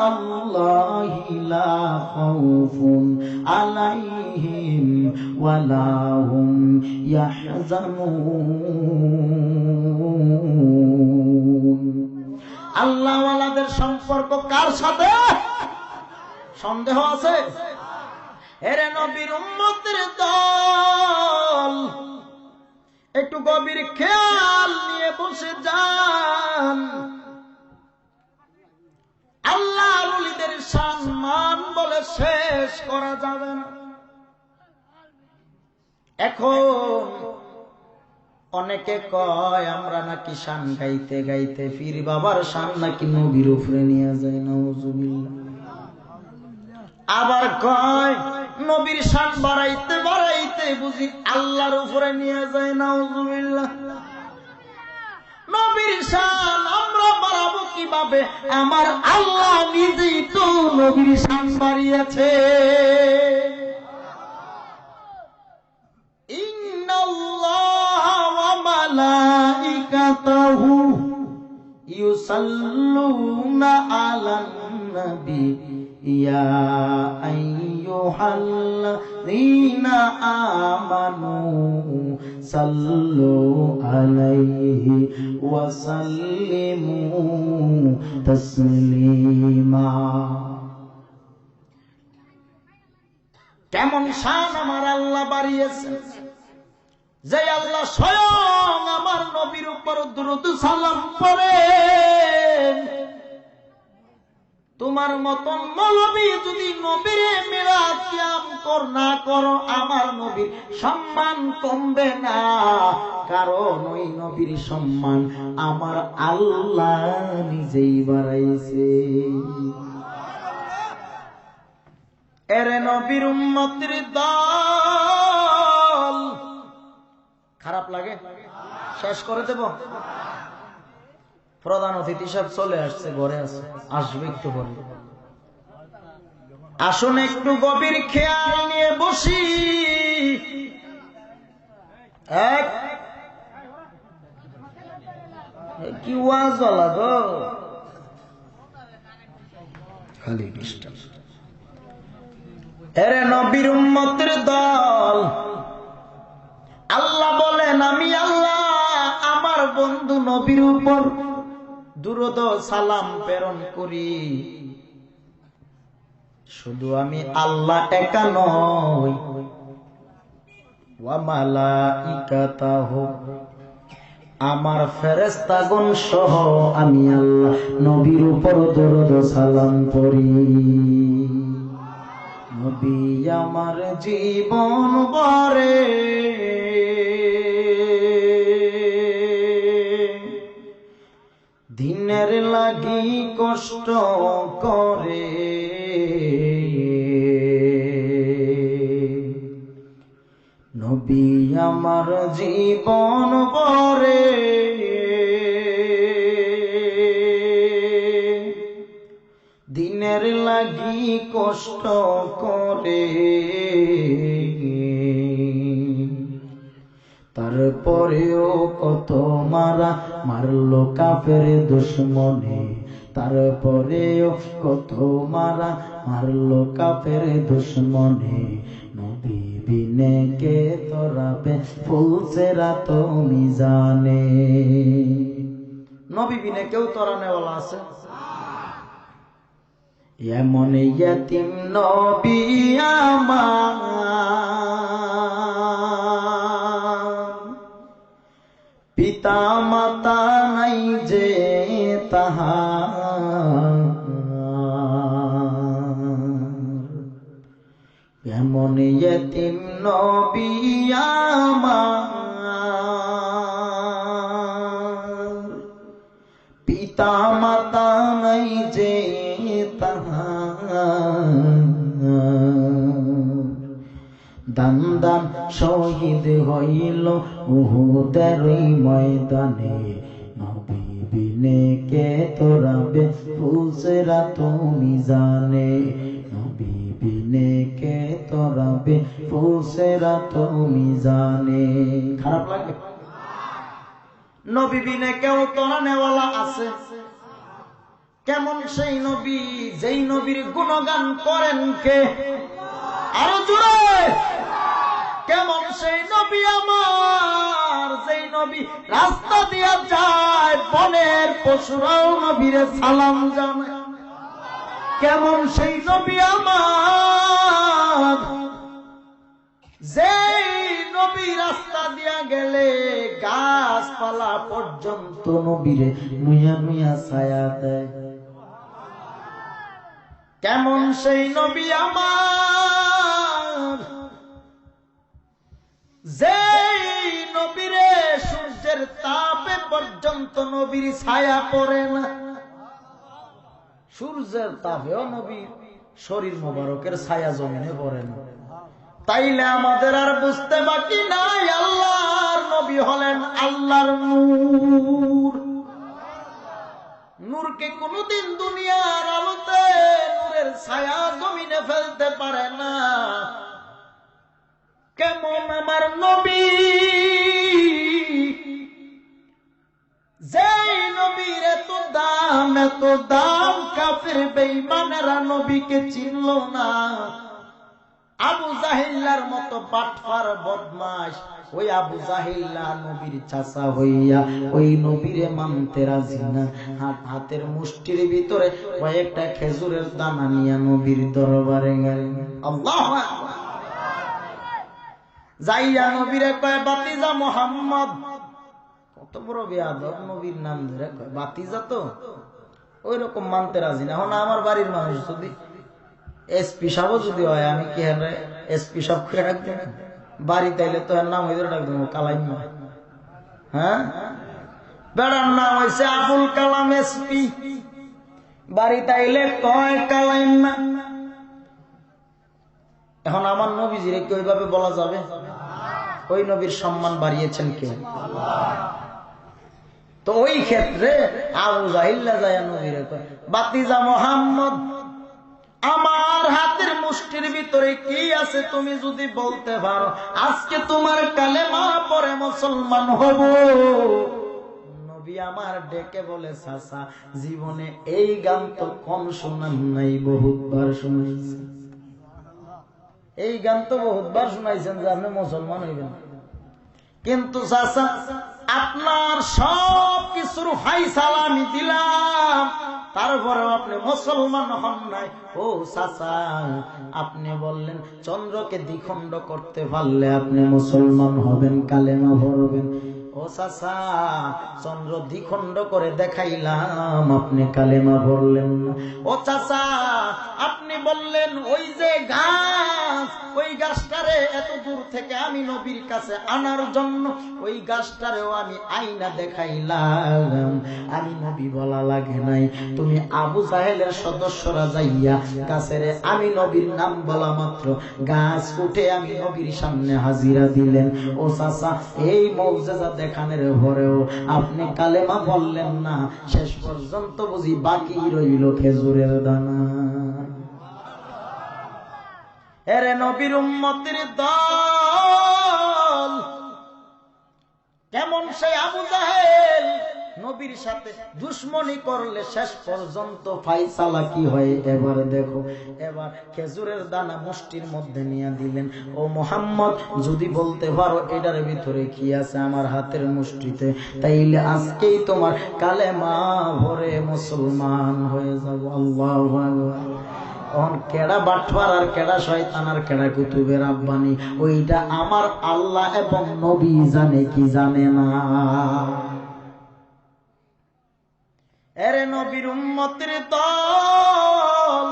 আল্লাহি লা খাউফুন আলাইহিম ওয়ালা হুম ইয়াহজানুন। আল্লাহ ওয়ালাদের সম্পর্ক কার সাথে? সন্দেহ আছে? এরে নবীর উম্মতের দল, একটু গভীর খেয়াল নিয়ে বসে যান। আল্লাহর ওলিদের সম্মান বলে শেষ করা যাবে না। এখন অনেকে কয় আমরা নাকি শান গাইতে গাইতে পীর বাবার শান নাকি নবীর উপরে নিয়ে যায়, নাউজুবিল্লাহ। আবার কয় নবীর শান বাড়াইতে বাড়াইতে বুঝি আল্লাহর উপরে নিয়ে যায়, নাউজুবিল্লাহ। নবীর শান আমরা বাড়াবো কিভাবে? আমার আল্লাহ নিজেই তো নবীর শান বাড়িয়েছে। ইন্নাল্লাহা ওয়া মালাইকাতাহু ইউসাল্লুনা আলান নবী ইয়া আইয়ুহাল্লাযীনা আমানু সাল্লু আলাইহি ওয়া সাল্লিমু তাসলিমা। কেমন শান আমার আল্লাহ বাড়িয়েছেন, যে আল্লাহ স্বয়ং আমার নবীর উপর দুরূদ সালাম পড়েন। তোমার মতন মৌলবী যদি নবীরে মিলাদ কিয়াম না করো, আমার নবীর সম্মান কমবে না, কারণ ওই নবীর সম্মান আমার আল্লাহ নিজেই বাড়াইছে। এরে নবীর উম্মতের দল, খারাপ লাগে? শেষ করে দেব। প্রধান অতিথি সব চলে আসছে, ঘরে আছে, আসবে একটু পরে। আসুন একটু গভীর খেয়াল নিয়ে বসি। কি ওয়াজ বলা গো, খালি ডিস্টার্ব। এরে নবীর উম্মতের দল, আল্লাহ বলেন আমি আল্লাহ আমার বন্ধু নবীর উপর দুরূদ সালাম প্রেরণ করি। শুধু আমি আল্লাহ একা নই, ওয়া মালাইকাতাহু আমার ফেরেশতাগণ সহ আমি আল্লাহ নবীর উপর দুরূদ সালাম পড়ি। নবী আমার জীবন ভরে দিনের লাগি কষ্ট করে, নবী আমার জীবন ভরে দিনের লাগি কষ্ট করে, তারপরেও কত মারা মারলো কাফের দুশমনে,
তারপরেও কত মারা মারলো কাফের দুশ্মনে, নবী বিনে কে তোরাবে ফুলসেরা তো মিজানে।
নবী বিনে কেউ তরানেওয়ালা আছে?
এমন ইয়তিম নবী আমার, পিতা মাতা নাই যে তাহার, এমন ইয়তিম নবী আমার, পিতা মাতা নাই যে তাহার, দান দান শহীদ হইল উহুদের ময়দানে, নবী বিনে কে তোরাবে ফুলসেরা তুমি জানে, নবী বিনে কে তোরাবে ফুলসেরা তুমি জানে।
খারাপ লাগে? নবী বিনে কেউ তরানেওয়ালা আছে? কেমন সেই নবী, যেই নবীর গুণগান করেন কে? আরো জোরে! কেমন সেই নবী আমার, যেই নবী রাস্তা দিয়া যায়, বনের পশুরাও নবীরে সালাম জানায়? কেমন সেই নবী আমার, যেই নবী রাস্তা দিয়া গেলে গাছপালা পর্যন্ত
নবীরে নুয়া নুয়া ছায়া দেয়?
কেমন সেই নবী আমার, যেই নবীরে সূর্যের তাপে পর্যন্ত নবীর ছায়া পড়ে না?
সূর্যের তাপেও নবীর শরীর মোবারকের ছায়া জমিনে পড়ে না।
তাইলে আমাদের আর বুঝতে বাকি নাই, আল্লাহর নবী হলেন আল্লাহর নূর। নূরকে কোনদিন দুনিয়ার আলোতে নূরের ছায়া জমিনে ফেলতে পারে না। কেমন আমার নবী, যেই নবীর এত দাম কাফের বেঈমানেরা নবীকে চিনল না। আবু জাহিল্লার মতো বাটফার বদমাশ ওই আবু জাহিল্লা নবীর চাচা হইয়া ওই নবীরে মানতে রাজি না। হাতের মুষ্টির ভিতরে কয়েকটা খেজুরের দানা নিয়ে নবীর দরবারে গেলেন। আল্লাহু আকবার। যাইয়া নবীরে কয়, বাতিজা মুহাম্মদ। কত বড় বেয়াদব, নবীর নাম ধরে কয় বাতিজা। তো ওই রকম মানতে রাজি না। এখন আমার বাড়ির মানুষ যদি এসপি সাহেব যদি হয়, আমি কি এসপি সাহেব করে ডাকবো? বাড়িতে আইলে তো এর নাম হইতে ডাকবো কালাইম্মা। হ্যাঁ, বেড়ার নাম হয়েছে আবুল কালাম এসপি, বাড়িতে আইলে কয় কালাইম্মা। এখন আমার নবীজিরে কি ওইভাবে বলা যাবে? ওই নবীর সম্মান বাড়িয়েছেন কে? তো ওই ক্ষেত্রে আবু জাহিল্লা যায় নবীরে কয়, বাতিজা মুহাম্মদ, আমার হাতের মুষ্টির ভিতরে কি আছে তুমি যদি বলতে পারো, আজকে তোমার কালেমা পড়ে মুসলমান হব। নবী আমার ডেকে বলে, চাচা জীবনে এই গান তো কম শোনান নাই, বহুতবার শুনাইছেন। এই গান তো বহুতবার শুনাইছেন যে আপনি মুসলমান হইবেন, কিন্তু চাচা আপনার সব কিছুর ফায়সালা আমি দিলাম, তারপরেও আপনি মুসলমান হন নাই। ও চাচা, আপনি বললেন চন্দ্রকে দ্বিখণ্ড করতে পারলে আপনি মুসলমান হবেন, কালেমা পড়বেন। ও চাচা, চন্দ্র দ্বিখণ্ড করে দেখাইলাম, আপনি কালেমা পড়লেন না। ও চাচা, আপনি বললেন ওই যে গাছ, ওই গাছটারে এত দূর থেকে আমি নবীর কাছে আনার জন্য ওই গাছটারেও আমি আইনা দেখাইলাম, আমি নবী বলা লাগে নাই। তুমি আবু জাহেলের সদস্যরা যাইয়া গাছের আমি নবীর নাম বলা মাত্র গাছ উঠে আমি নবীর সামনে হাজিরা দিলেন। ও চাচা, এই মৌজেজা দেখানোর পরেও আপনি কালেমা বললেন না, শেষ পর্যন্ত বুঝি বাকি রইল খেজুরের দানা। এরে নবীর উম্মতের দল, কেমন সেই আবু জাহেল নবীর সাথে দুশ্মনী করলে শেষ পর্যন্ত ফাইসালা কি হয় এবার দেখো। এবার খেজুরের দানা মুষ্টির মধ্যে নিয়ে দিলেন। ও মুহাম্মদ, যদি বলতে পারো এটার ভিতরে কি আছে আমার হাতের মুষ্টিতে, তাইলে আজকেই তোমার কালেমা ভরে মুসলমান হয়ে যাব। আল্লাহু আকবার। কেডা বাটফার আর কেডা শয়তান আর কেডা কুতুবের আব্বানি, ওইটা আমার আল্লাহ এবং নবী জানে কি জানে না। এরে নবীর উম্মতের দল,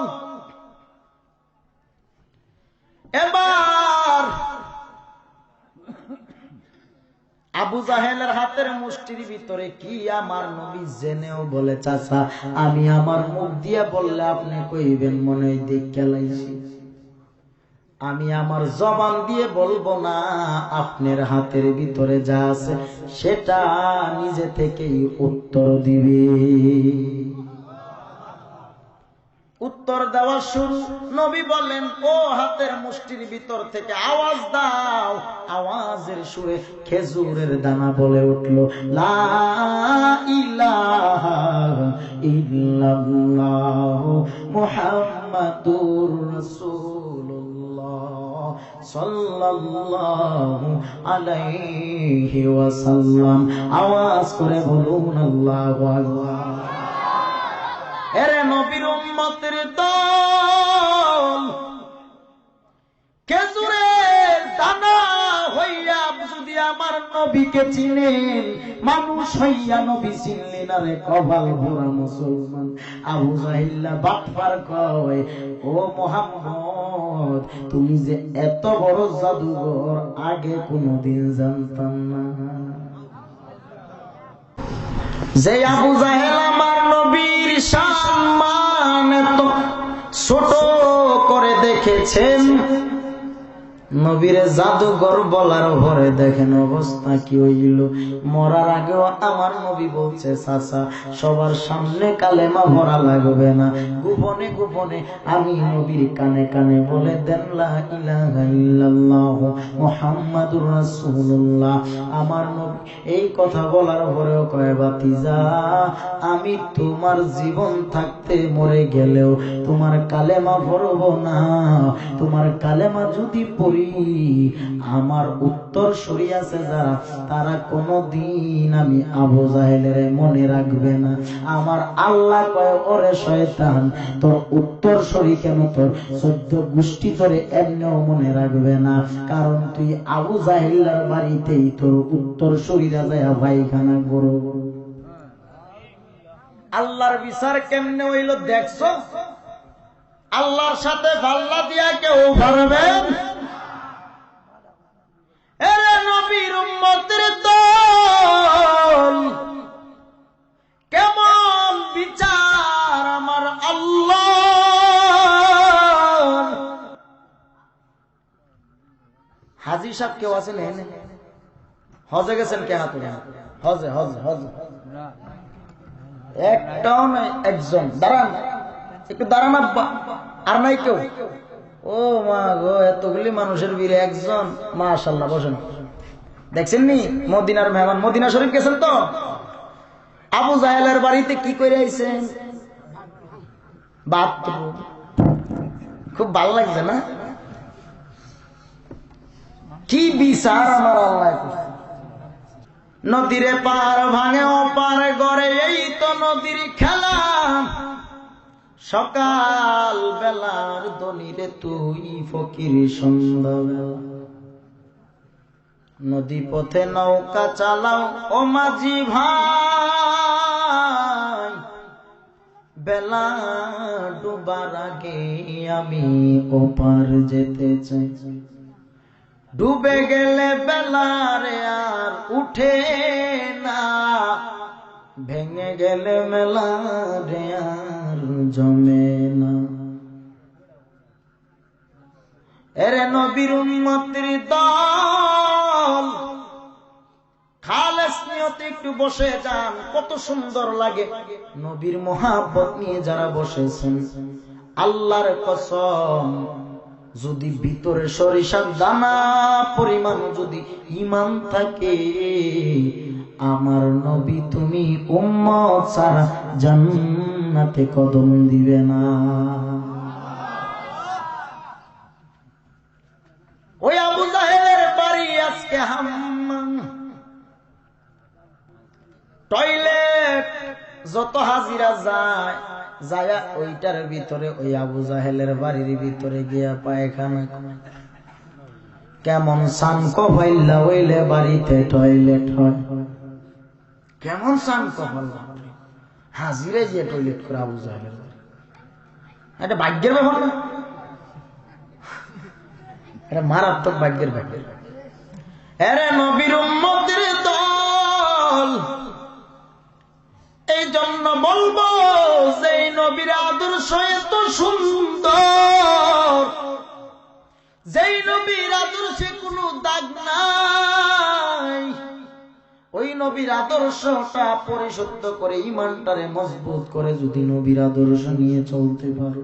এবার আবু জাহেলের হাতের মুষ্টির ভিতরে কি আমার নবী জেনেও বলে, চাচা আমি আমার মুখ দিয়ে বললে আপনি কইবেন মনে হয় দেখে লাইছি, আমি আমার জবান দিয়ে বলবো না, আপনার হাতের ভিতরে যা আছে সেটা নিজে থেকেই উত্তর দিবে। উত্তর দেওয়া শুরু। নবী বলেন, ও হাতের মুষ্টির ভিতর থেকে আওয়াজ দাও। আওয়াজের সুরে খেজুরের দানা বলে উঠল, লা ইলাহা ইল্লাল্লাহ মুহাম্মাদুর রাসূলুল্লাহ সাল্লাল্লাহু আলাইহি ওয়াসাল্লাম। আওয়াজ করে বলুন আল্লাহু আকবার। এরে নবীর উম্মতের দল, খেজুরের দানা হইয়া যদি আমার নবীকে চিনেন, মানুষ হইয়া নবী চিনলি না রে কপাল পোড়া মুসলমান। আবু জাহিল্লা বাটপার কয়, ও মুহাম্মদ তুমি যে এত বড় জাদুঘর আগে কোনদিন জানতাম না। যে আবু জাহেল আমার নবীর সম্মান এত ছোট করে দেখেছেন, নবীর জাদুঘর বলার পরে দেখেন অবস্থা কি হইল। মরার আগেও আমার নবী বলছে, চাচা সবার সামনে কালেমা ভরা লাগবে না, গোপনে গোপনে আমি নবীর কানে কানে বলে দেন লা ইলাহা ইল্লাল্লাহ মুহাম্মাদুর রাসূলুল্লাহ। আমার নবী এই কথা বলার পরেও কয়, ভাতিজা আমি তোমার জীবন থাকতে মরে গেলেও তোমার কালেমা ভরব না। তোমার কালেমা যদি পড়ি, আমার উত্তর সরি আছে যারা, তারা কোনদিন আমি আবু জাহেলের মনে রাখবে না। আমার আল্লাহ কয়, ওরে শয়তান তোর উত্তর সরি কেন, তোর 14 গোষ্ঠী ধরে এমনিও মনে রাখবে না, কারণ তুই আবু জাহেলের বাড়িতেই তোর উত্তর সরিরা যায় ভাইখানা করো। আল্লাহর বিচার কেমনে হইল দেখছো? আল্লাহর সাথে পাল্লা দিয়া কেউ পারবে? এরে নবীর উম্মতের দল, কেমন বিচার আমার আল্লাহ। হাজী সাহেব কেউ আছেন? হজে গেছেন কেন? হজে হজে হজে একটাও নাই। একজন দাঁড়ান, একটু দাঁড়ান আব্বা। আর নাই কেউ? ও মা গো, এতগুলি মানুষের ভিড়ে একজন, মাশাআল্লাহ। বসেন। দেখছেন নি মদিনার মেহমান? মদিনা শরীফ গেছেন তো? আবু জাহেলের বাড়িতে কি করে আইছেন? বাথরুম। খুব ভালো লাগছে না? কি বিচার আমার আল্লাহ। নদীরে পার ভাঙে ওপার গড়ে, এই তো নদীর খেলা। সকাল বেলার দনিরে তুই ফকির সন্ধ্যাবেলা। নদী পথে নৌকা চালাও ও মাঝি ভাই, বেলা ডুবার আগে আমি ওপার যেতে চাই। ডুবে গেলে বেলারে আর উঠে না, ভেঙে গেলে মেলারে আর জমে না। এরে নবীর উম্মতের দল, খালেস নিয়তে একটু বসে যান, কত সুন্দর লাগে। নবীর মহাব্বত নিয়ে যারা বসেছেন, আল্লাহর কসম, যদি ভিতরে সরিষার দানা পরিমাণ যদি ঈমান থাকে,
আমার নবী তুমি উম্মত ছাড়া জান্নাতে কদম দিবে না।
ওই আবু জাহেলের বাড়ি আজকে হাম্মাম টয়লেট যত হাজিরা যায় যায়া ওইটার ভিতরে ওই আবু জাহেলের বাড়ির ভিতরে গিয়া পায়খানা কেমন সান কফাইল্লা হইলে বাড়িতে টয়লেট হয়, কেমন সান কফাল্লা হাজিরে যে টয়লেট করে আবু জাহেলের বাড়ি, এটা ভাগ্যের ব্যাপার না, এটা মারাত্মক ভাগ্যের ব্যাপার। আরে নবীর উম্মতের দল, এই জন্য বলবো যে নবীর আদর্শ এত সুন্দর, যেই নবীর আদর্শে কোনো দাগ নাই, ওই নবীর আদর্শটা পরিশুদ্ধ করে ইমানটারে মজবুত করে যদি নবীর আদর্শ নিয়ে চলতে পারো,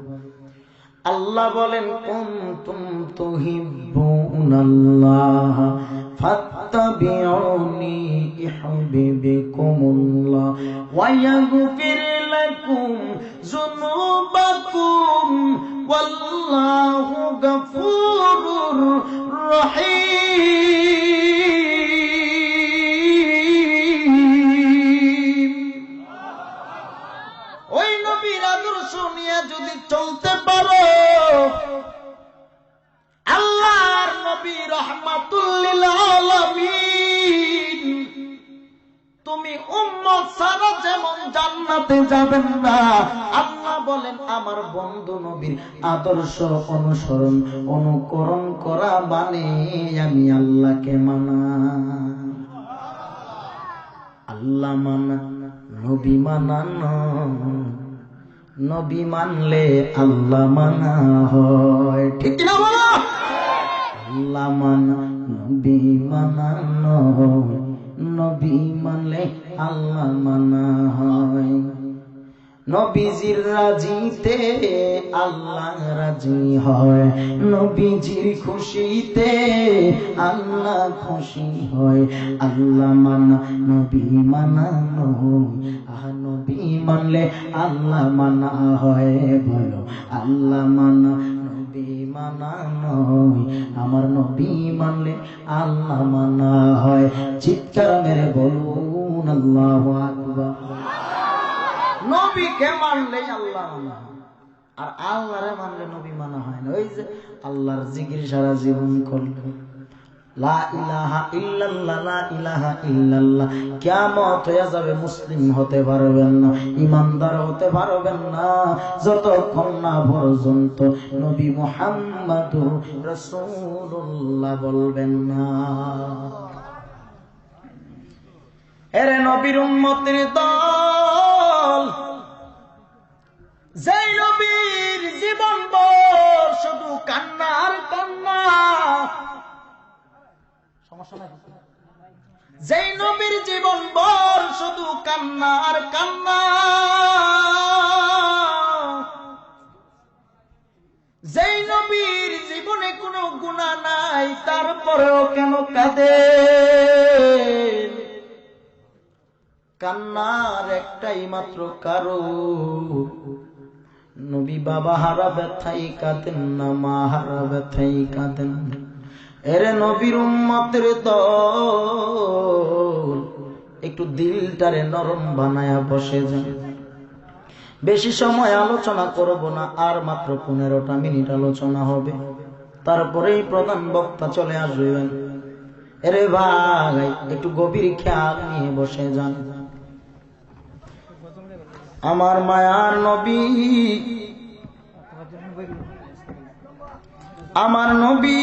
আল্লাহ বলেন কুনতুম তুহিব্বুনাল্লাহ ফাত্তাবিউনি ইউহিব্বুকুমুল্লাহ ওয়া ইয়াগফির লাকুম যুনুবাকুম ওয়াল্লাহু গফুরুর রহিম। ওই নবীর আদর্শ নিয়ে যদি চলতে পারো, আল্লাহর নবী রাহমাতুল লিল আলামিন, তুমি উম্মত ছাড়া যেমন জান্নাতে যাবেন না, আল্লাহ বলেন আমার বন্ধু নবীর আদর্শ অনুসরণ অনুকরণ করা মানে আমি আল্লাহকে মানা। আল্লাহ মানা নবী মানানো, নবী মানলে আল্লাহ মানা হয়, ঠিক কিনা বলো? আল্লাহ মানা নবী মানানো, নবী মানলে আল্লাহ মানা হয়। নবীজির রাজিতে আল্লাহ রাজি হয়, নবীজির খুশিতে আল্লাহ খুশি হয়। আল্লাহ মানা নবী মানানো, নবী মানলে আল্লাহ মানা হয়। বলো আল্লাহ মানা নবী মানানো, আমার নবী মানলে আল্লাহ মানা হয়। চিৎকার মেরে বলুন আল্লাহু আকবার। নবীকে মানলে আল্লাহ মানা হয়, আর আল্লাহরে মানলে নবী মানা হয় না। ওই যে আল্লাহর জিকির সারা জীবন করলে, লা ইলাহা ইল্লাল্লাহ, লা ইলাহা ইল্লাল্লাহ, কিয়ামত হয়ে যাবে মুসলিম হতে পারবেন না, ইমানদার হতে পারবেন না যতক্ষণ না পর্যন্ত নবী মুহাম্মাদুর রাসূলুল্লাহ বলবেন না। এরে নবীর উম্মতের দল, যেই নবীর জীবন ভর শুধু কান্না আর কান্না, সমস্যা নাই, যেই নবীর জীবন ভর শুধু কান্না আর কান্না, যেই নবীর জীবনে কোনো গুনাহ নাই তারপরেও কেন কাঁদেন? কান্নার একটাই মাত্র কারণ, নবী বাবা হারা ব্যথাই কাঁদেন না, মা হারা ব্যথাই কাঁদেন। এরে নবীর উম্মতের দল, একটু দিলটারে নরম বানায়া বসে যান। বেশি সময় আলোচনা করব না, আর মাত্র 15টা মিনিট আলোচনা হবে, তারপরেই প্রধান বক্তা চলে আসবেন। এরে ভাই একটু গভীর খেয়াল নিয়ে বসে যান। আমার মায়ার নবী, আমার নবী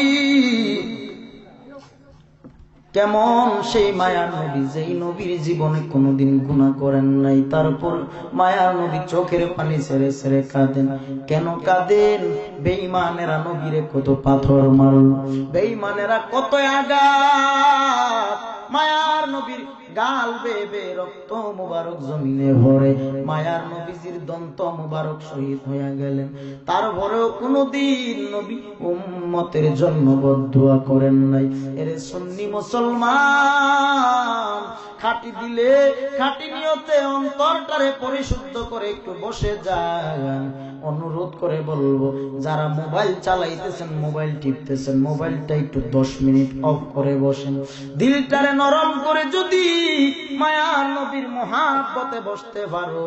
কেমন সেই মায়ার নবী, যেই নবীর জীবনে কোনোদিন গুনাহ করেন নাই, তারপর মায়ার নবী চোখের পানি ছেড়ে ছেড়ে কাঁদেন। কেন কাঁদেন? বেঈমানেরা নবীরে কত পাথর মারল, বেঈমানেরা কত আঘাত মায়ার নবীর গাল বেবে রক্ত মুবারক জমিনে ভরে মায়ার নবীজির দন্ত মুবারক শহীদ হয়ে গেলেন। তারপরেও কোনদিন নবী উম্মতের জন্য বদদুয়া করেন নাই। এরে সুন্নি মুসলমান, খাঁটি দিলে খাঁটি নিয়তে অন্তরটারে পরিশুদ্ধ করে একটু বসে যান। অনুরোধ করে বলবো, যারা মোবাইল চালাইতেছেন, মোবাইল টিপতেছেন, মোবাইলটা একটু 10 মিনিট অফ করে বসেন। দিলটারে নরম করে যদি মায়ার নবীর মহাব্বতে বসতে পারো,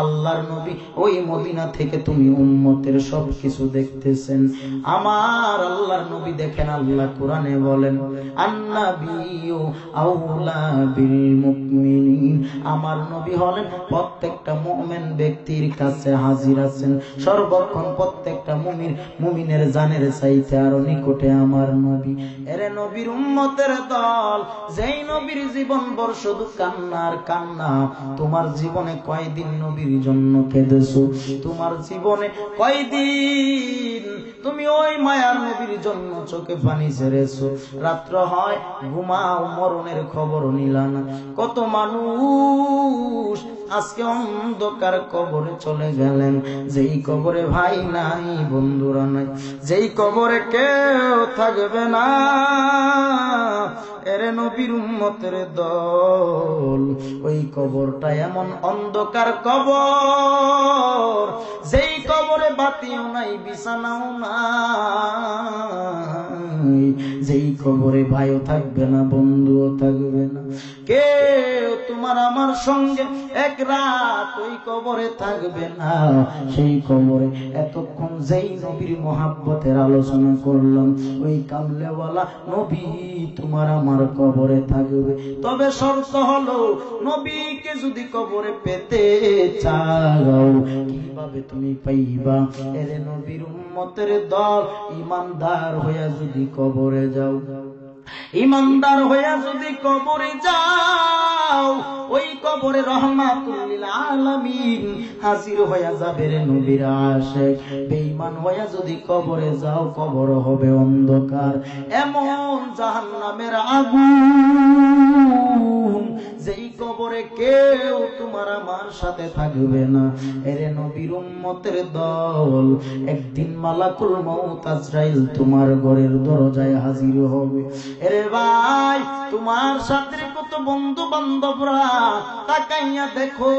আল্লাহর নবী ওই মদিনা থেকে তুমি উম্মতের সবকিছু দেখতেছেন। আমার আল্লাহর নবী দেখেন, আল্লাহ কোরআনে বলেন, আন্নাবিয়্যু আউলা বিল মুমিনিন, আমার নবী হলেন প্রত্যেকটা মুমিন ব্যক্তির কাছে হাজির আছেন সর্বক্ষণ। প্রত্যেকটা মুমিনের জানের চাইতে আরো নিকটে আমার নবী। এরে নবীর উম্মতের দল, যেই নবীর জীবন ভর শুধু কান্নার কান্না। তোমার জীবনে কয়দিন নবীর জন্য কেঁদেছো? তোমার জীবনে কয়দিন তুমি ওই মায়ার নবীর জন্য চোখে পানি ছেড়েছো? রাত্র হয়, ঘুমাও, মরণের খবর নিলা না। কত মানুষ আজকে অন্ধকার কবরে চলে গেলেন, যেই কবরে ভাই নাই, বন্ধুরা নাই, যেই কবরে কেউ থাকবে না। এরে নবীর উম্মতের দল, ওই কবরটা এমন অন্ধকার কবর, যেই কবরে বাতিও নাই, বিছানাও নাই, যেই কবরে ভাইও থাকবে না, বন্ধুও থাকবে না, কেউ তোমার আমার সঙ্গে এক রাত ওই কবরে থাকবে না। সেই কবরে এতক্ষণ যেই নবীর মহাব্বতের আলোচনা করলাম, ওই কামলেওয়ালা নবী তোমার আমার কবরে থাকবে। তবে শর্ত হলো, নবীকে যদি কবরে পেতে চাও, কিভাবে তুমি পাইবা? এরে নবীর উম্মতের দল, ইমানদার হইয়া যদি কবরে যাও, ইমানদার হইয়া যদি কবরে যাও, ওই কবরে রহমাতুল লিল আলামিন হাজির হইয়া যাবে রে নবীর আশিক। বেঈমান হইয়া যদি কবরে যাও, কবর হবে অন্ধকার, এমন জাহান্নামের আগুন, যেই কবরে কেউ তোমার আমার সাথে থাকবে না। এরে নবীর উম্মতের দল, একদিন মালাকুল মউত আজরাইল তোমার ঘরের দরজায় হাজির হবে। এরে ভাই, তোমার সাথে কত বন্ধু বান্ধবরা, তাকাইয়া দেখো,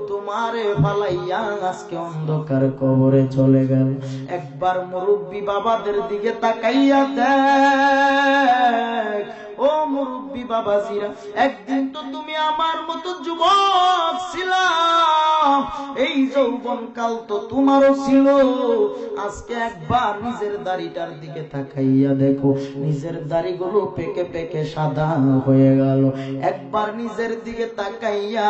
তোমারে ফালাইয়া আজকে অন্ধকার কবরে চলে গেল। একবার মুরব্বী বাবাদের দিকে তাকাইয়া দেখ, ও মুরব্বী বাবাজিরা, একদিন তো তুমি আমার মতো যুবক ছিলা, এই যৌবন কাল তো তোমারও ছিল। আজকে একবার নিজের দাড়িটার দিকে তাকাইয়া দেখো, নিজের দাড়িগুলো পেকে পেকে সাদা হয়ে গেল। একবার নিজের দিকে তাকাইয়া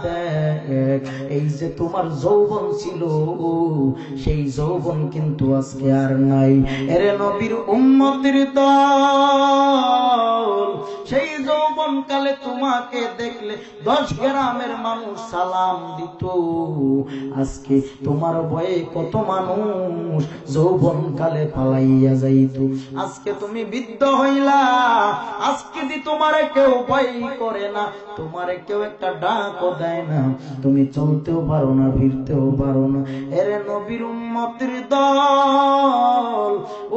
দেখ, এই যে তোমার যৌবন ছিল, সেই যৌবন কিন্তু আজকে আর নাই। এরে নবীর উম্মতের দল, সেই যৌবন কালে তোমাকে দেখলে 10 গ্রামের মানুষ সালাম দিত। আজকে তোমার ভয়ে কত মানুষ যৌবন কালে পালাইয়া যাইত। আজকে তুমি বৃদ্ধ হইলা, আজকে দি তোমারে কেউ ভয় করে না, তোমারে কেউ একটা ডাকও দেয় না, তুমি চলতেও পারো না, ফিরতেও পারো না। এরে নবীর উম্মতের দল,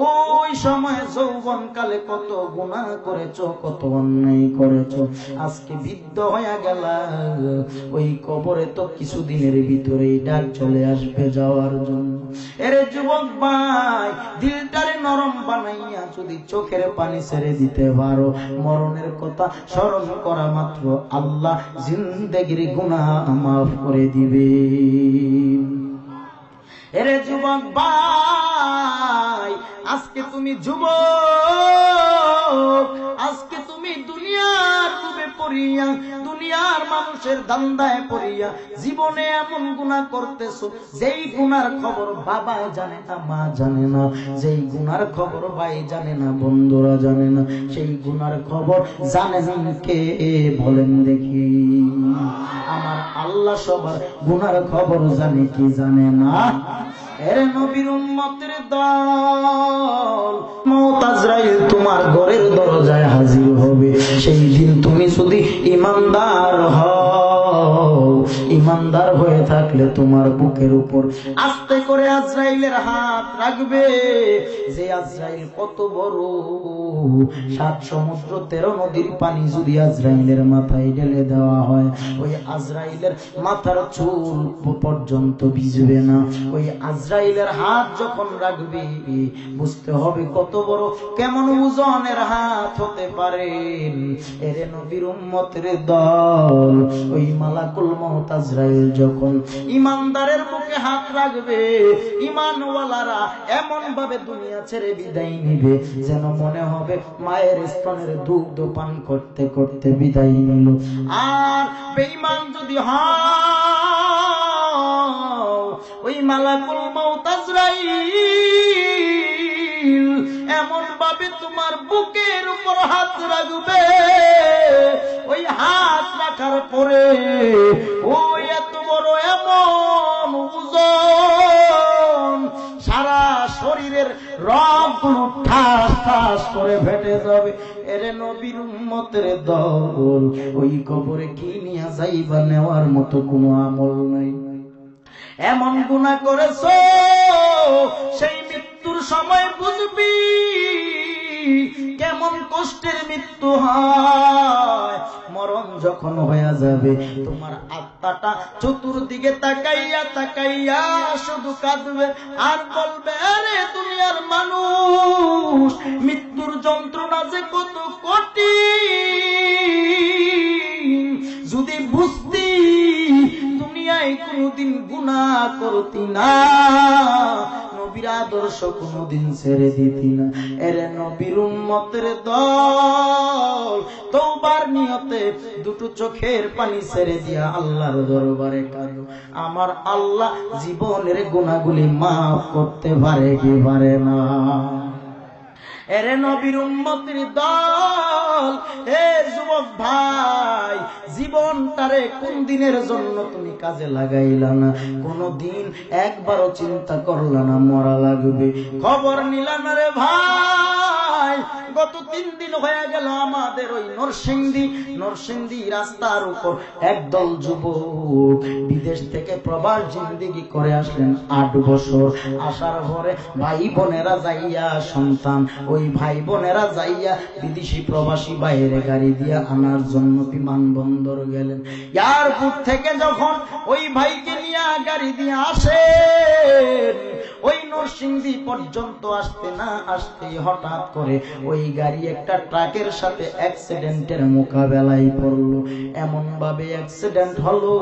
ওই সময় যৌবন কালে কত গুনাহ করেছো, কত অন্যায় করেছো, আজকে বৃদ্ধ হয়ে গেলা। ওই কবরে তো কিছুদিনের ভিতরেই ডাক চলে আসবে যাওয়ার জন্য। এরে যুবক ভাই, দিলটারে নরম বানাইয়া যদি চোখের পানি ছেড়ে দিতে পারো, মরণের কথা স্মরণ করা মাত্র আল্লাহ জিন্দেগির গুনাহ মাফ করে দিবে। এরে যুবক ভাই, আজকে তুমি যুবক, আজকে তুমি দুনিয়ার রূপে পড়িয়া, দুনিয়ার মানুষের ধান্দায় পড়িয়া জীবনে এমন গুনাহ করতেছো, যেই গুনার খবর বাবা জানে না, মা জানে না, যেই গুনার খবর ভাই জানে না, বন্ধুরা জানে না, সেই গুনার খবর জানেন কে? বলেন দেখি। আমার আল্লাহ সবার গুনার খবর জানে কি জানে না? এরে নবীর উম্মতের দল, মউত আজরাইল তোমার ঘরের দরজায় হাজির হবে।
সেই দিন তুমি যদি ইমানদার হও, ইমানদার হয়ে থাকলে তোমার বুকের উপর
আস্তে করে আজরাইলের হাত রাখবে। যে আজরাইল কত বড়,
7 সমুদ্র 13 নদীর পানি যদি আজরাইলের মাথায় ঢেলে দেওয়া হয়, ওই আজরাইলের মাথার চুল পর্যন্ত ভিজবে না। ওই আজরাইলের হাত যখন রাখবে বুঝতে হবে কত বড়, কেমন ওজনের হাত হতে পারে। এরে নবীর উম্মতের দল, ওই মালাকুল মউত আজরাইল যখন
ইমানদারের বুকে হাত রাখবে, ইমানওয়ালারা এমন ভাবে দুনিয়া ছেড়ে বিদায়
নিবে যেন মনে হবে মায়ের স্তনের দুগ্ধ পান করতে করতে বিদায় নিল।
আর বেঈমান যদি হয়, ওই মালাকুল মউত আজরাইল এমন ভাবে তোমার বুকের উপর হাত রাখবে, ওই হাত রাখার পরে ওই এত বড় এমন ওজন, সারা শরীরের রগগুলো ঠাস ঠাস করে ফেটে যাবে। এরে নবীর উম্মতের দল, ওই কবরে কি নিয়ে যাইবা, নেওয়ার মতো কোনো আমল নাই। এমন গুনাহ করেছো, সেই মৃত্যুর সময় বুঝবি কেমন কষ্টের মৃত্যু হয়।
মরণ যখন হয়ে যাবে,
তোমার আত্মাটা চতুর্দিকে তাকাইয়া তাকাইয়া শুধু কাঁদবে আর বলবে, আরে দুনিয়ার মানুষ, মৃত্যুর যন্ত্রণা যে কত কঠিন, যদি বুঝতি দুনিয়ায় কোনদিন গুনাহ করতি না, নবীর আদর্শ কোনদিন ছেড়ে দিতি না। এরে নবীর উম্মতের দল, তওবার নিয়তে দুটো চোখের পানি ছেড়ে দিয়া আল্লাহর দরবারে কাঁদো। আমার আল্লাহ জীবনের গুনাহগুলি মাফ করতে পারে কি পারে না? এরে নবীর উম্মতের দল, হে যুবক ভাই, জীবনটারে কোন দিনের জন্য তুমি কাজে লাগাইলা না? কোন দিন একবারও চিন্তা করলা না মরা লাগবে? খবর নিলা না রে ভাই? গত 3 দিন হয়ে গেল আমাদের ওই নরসিংদী রাস্তার উপর একদল যুবক বিদেশ থেকে প্রবাস জিন্দেগি করে আসলেন 8 বছর। আসার পরে ভাই বোনেরা যাইয়া, সন্তান ওই ভাই বোনেরা যাইয়া বিদেশি প্রবাসী বাইরে গাড়ি দিয়া আনার জন্য বিমানবন্দর গেলেন। এয়ারপোর্ট থেকে যখন ওই ভাইকে নিয়ে গাড়ি দিয়ে আসে, ওই নরসিংদী পর্যন্ত আসতে না আসতে হঠাৎ করে ওই গাড়ি একটা ট্রাকের সাথে অ্যাক্সিডেন্টের মোকাবেলায় পড়লো। এমন ভাবে অ্যাক্সিডেন্ট হলো,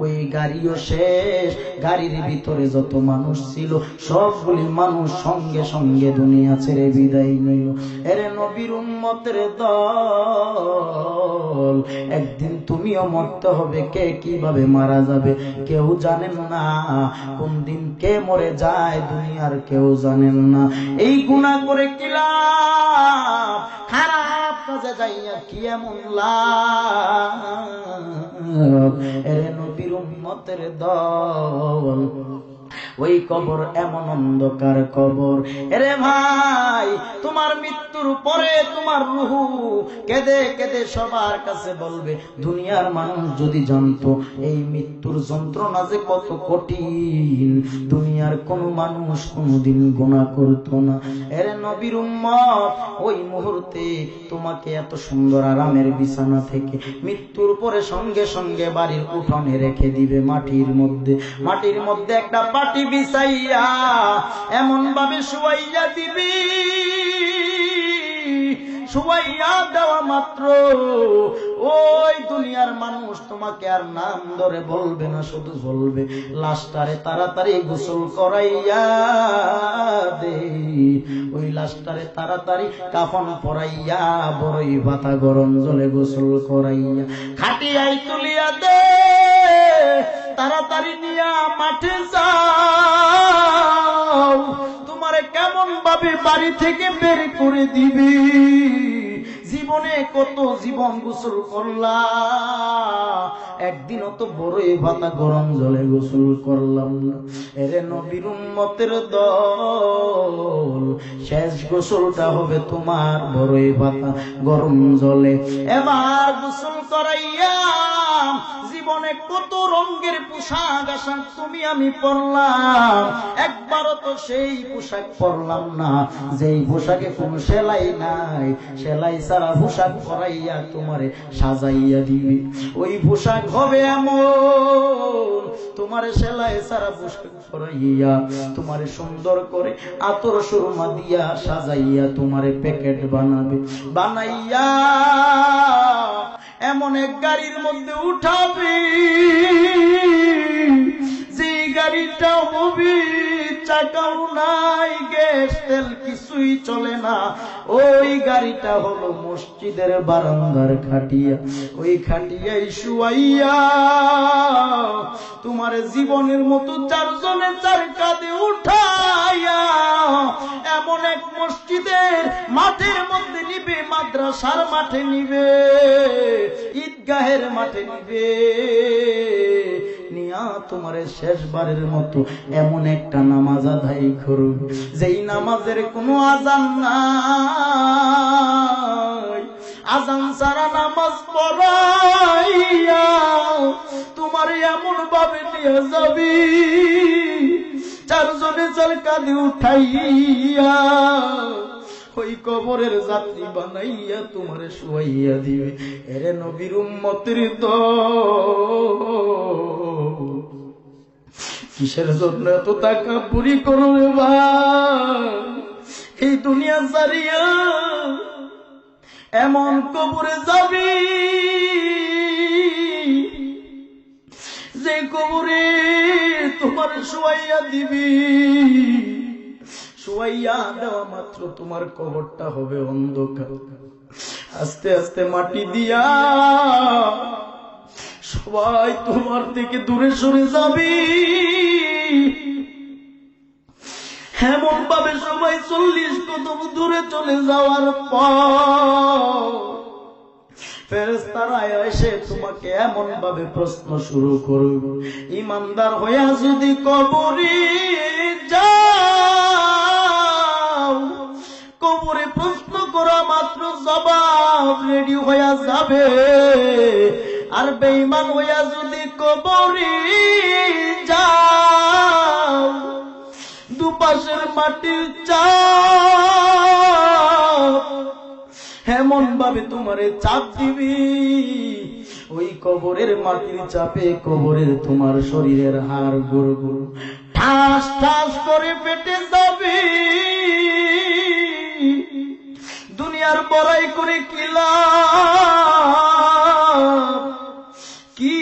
ওই গাড়িও শেষ, গাড়ির ভিতরে যত মানুষ ছিল সবগুলি মানুষ সঙ্গে সঙ্গে দুনিয়া ছেড়ে বিদায় নিল। এরে নবীর উম্মতের দল, একদিন তুমিও মরতে হবে। কে কিভাবে মারা যাবে কেউ জানেন না, কোন দিন কে মরে যায় দুনিয়ার কেউ জানেন না। এই গুনাহ করে কি লাভ? খারাপ কাজে যাইয়া কি এমন লাভ? এরে নবীর উম্মতের দল, ওই কবর এমন অন্ধকার কবর। এরে ভাই, তোমার মৃত্যুর পরে তোমার রূহ কেঁদে কেঁদে সবার কাছে বলবে, দুনিয়ার মানুষ যদি জানতো এই মৃত্যুর যন্ত্রণা যে কত কঠিন, দুনিয়ার কোনো মানুষ কোনোদিন গুনাহ করতো না। এরে নবীর উম্মত, ওই মুহূর্তে তোমাকে এত সুন্দর আরামের বিছানা থেকে মৃত্যুর পরে সঙ্গে সঙ্গে বাড়ির উঠোনে রেখে দিবে মাটির মধ্যে একটা পাটি বিছাইয়া এমন ভাবে শুয়াইয়া দিবি, শুয়াইয়া দেওয়া মাত্র ওই দুনিয়ার মানুষ তোমাকে আর নাম ধরে বলবে না, শুধু বলবে, লাশটারে তাড়াতাড়ি গোসল করাইয়া দে। ওই লাশটারে তাড়াতাড়ি কাফন পরাইয়া বড়ই পাতা গরম জলে গোসল করাইয়া খাটিয়াই তুলিয়া দে, তাড়াতাড়ি নিয়া মাঠে যাও। তোমারে কেমন ভাবে বাড়ি থেকে বের করে দিবি জীবনে কত জীবন গোসল করলাম, একদিনও তো বড়ই ভাতা গরম জলে গোসল করলাম না। এরে নবীর উম্মতের দল, শেষ গোসলটা হবে তোমার বড়ই ভাতা গরম জলে। এবার গোসল করাইয়া জীবনে কত রঙের পোশাক আশাক তুমি আমি পরলাম, একবারও তো সেই পোশাক পরলাম না যেই পোশাকে কোনো সেলাই নাই। সেলাই ছাড়া পোশাক পরাইয়া তোমারে সাজাইয়া দিবে, ওই পোশাক হবে এমন তোমারে সেলাই ছাড়া পোশাক পরাইয়া তোমারে সুন্দর করে আতর সুরমা দিয়া সাজাইয়া তোমারে প্যাকেট বানাবে, বানাইয়া এমন এক গাড়ির মধ্যে উঠাবে যে গাড়িটা হবে চাকাও নাই, গ্যাস তেল কিছুই চলে না। ওই গাড়িটা হলো মসজিদের বারান্দার খাটিয়া, ওই খাটিয়াই শুয়াইয়া তোমার জীবনের মতো চারজনে চার কাঁধে উঠাইয়া এমন এক মসজিদের মাঠের মধ্যে নিবে, মাদ্রাসার মাঠে নিবে, ঈদগাহের মাঠে নিবে, নিয়া তোমারে শেষবারের মতো এমন একটা নামাজ আদায় করবে যেই নামাজের কোনো আজান নাই। আজান ছাড়া নামাজ পড়াইয়া তোমার এমন ভাবে নিয়ে যাবি চারজনে চার কাঁধে উঠাইয়া ওই কবরের যাত্রী বানাইয়া তোমারে শুয়াইয়া দিবে। এরে নবীর উম্মতের দল, কিসের জন্য এত তাকাব্বুরি করো রে ভাই? এই দুনিয়া ছাড়িয়া এমন কবরে যাবি যে কবরে তোমার শুয়াইয়া দিবি, শুয়াইয়া দেওয়া মাত্র তোমার কবরটা হবে অন্ধকার। আস্তে আস্তে মাটি দিয়া সবাই তোমার থেকে দূরে সরে যাবি, এমন ভাবে সবাই 40 কদম দূরে চলে যাওয়ার পর ফেরেশতারা এসে তোমাকে এমন ভাবে প্রশ্ন শুরু করবে, ইমানদার হইয়া যদি কবরে যাও, কবরে প্রশ্ন করা মাত্র জবাব রেডি হইয়া যাবে। আর বেঈমান হইয়া যদি কবরে যাও, দুপাশের মাটির চাপ এমন ভাবে তোমারে চাপ দিবি, ওই কবরের মাটির চাপে কবরের তোমার শরীরের হাড় গুড় গুড় ঠাস ঠাস করে পেটে যাবে। দুনিয়ার বড়াই করে কি লাভ? কি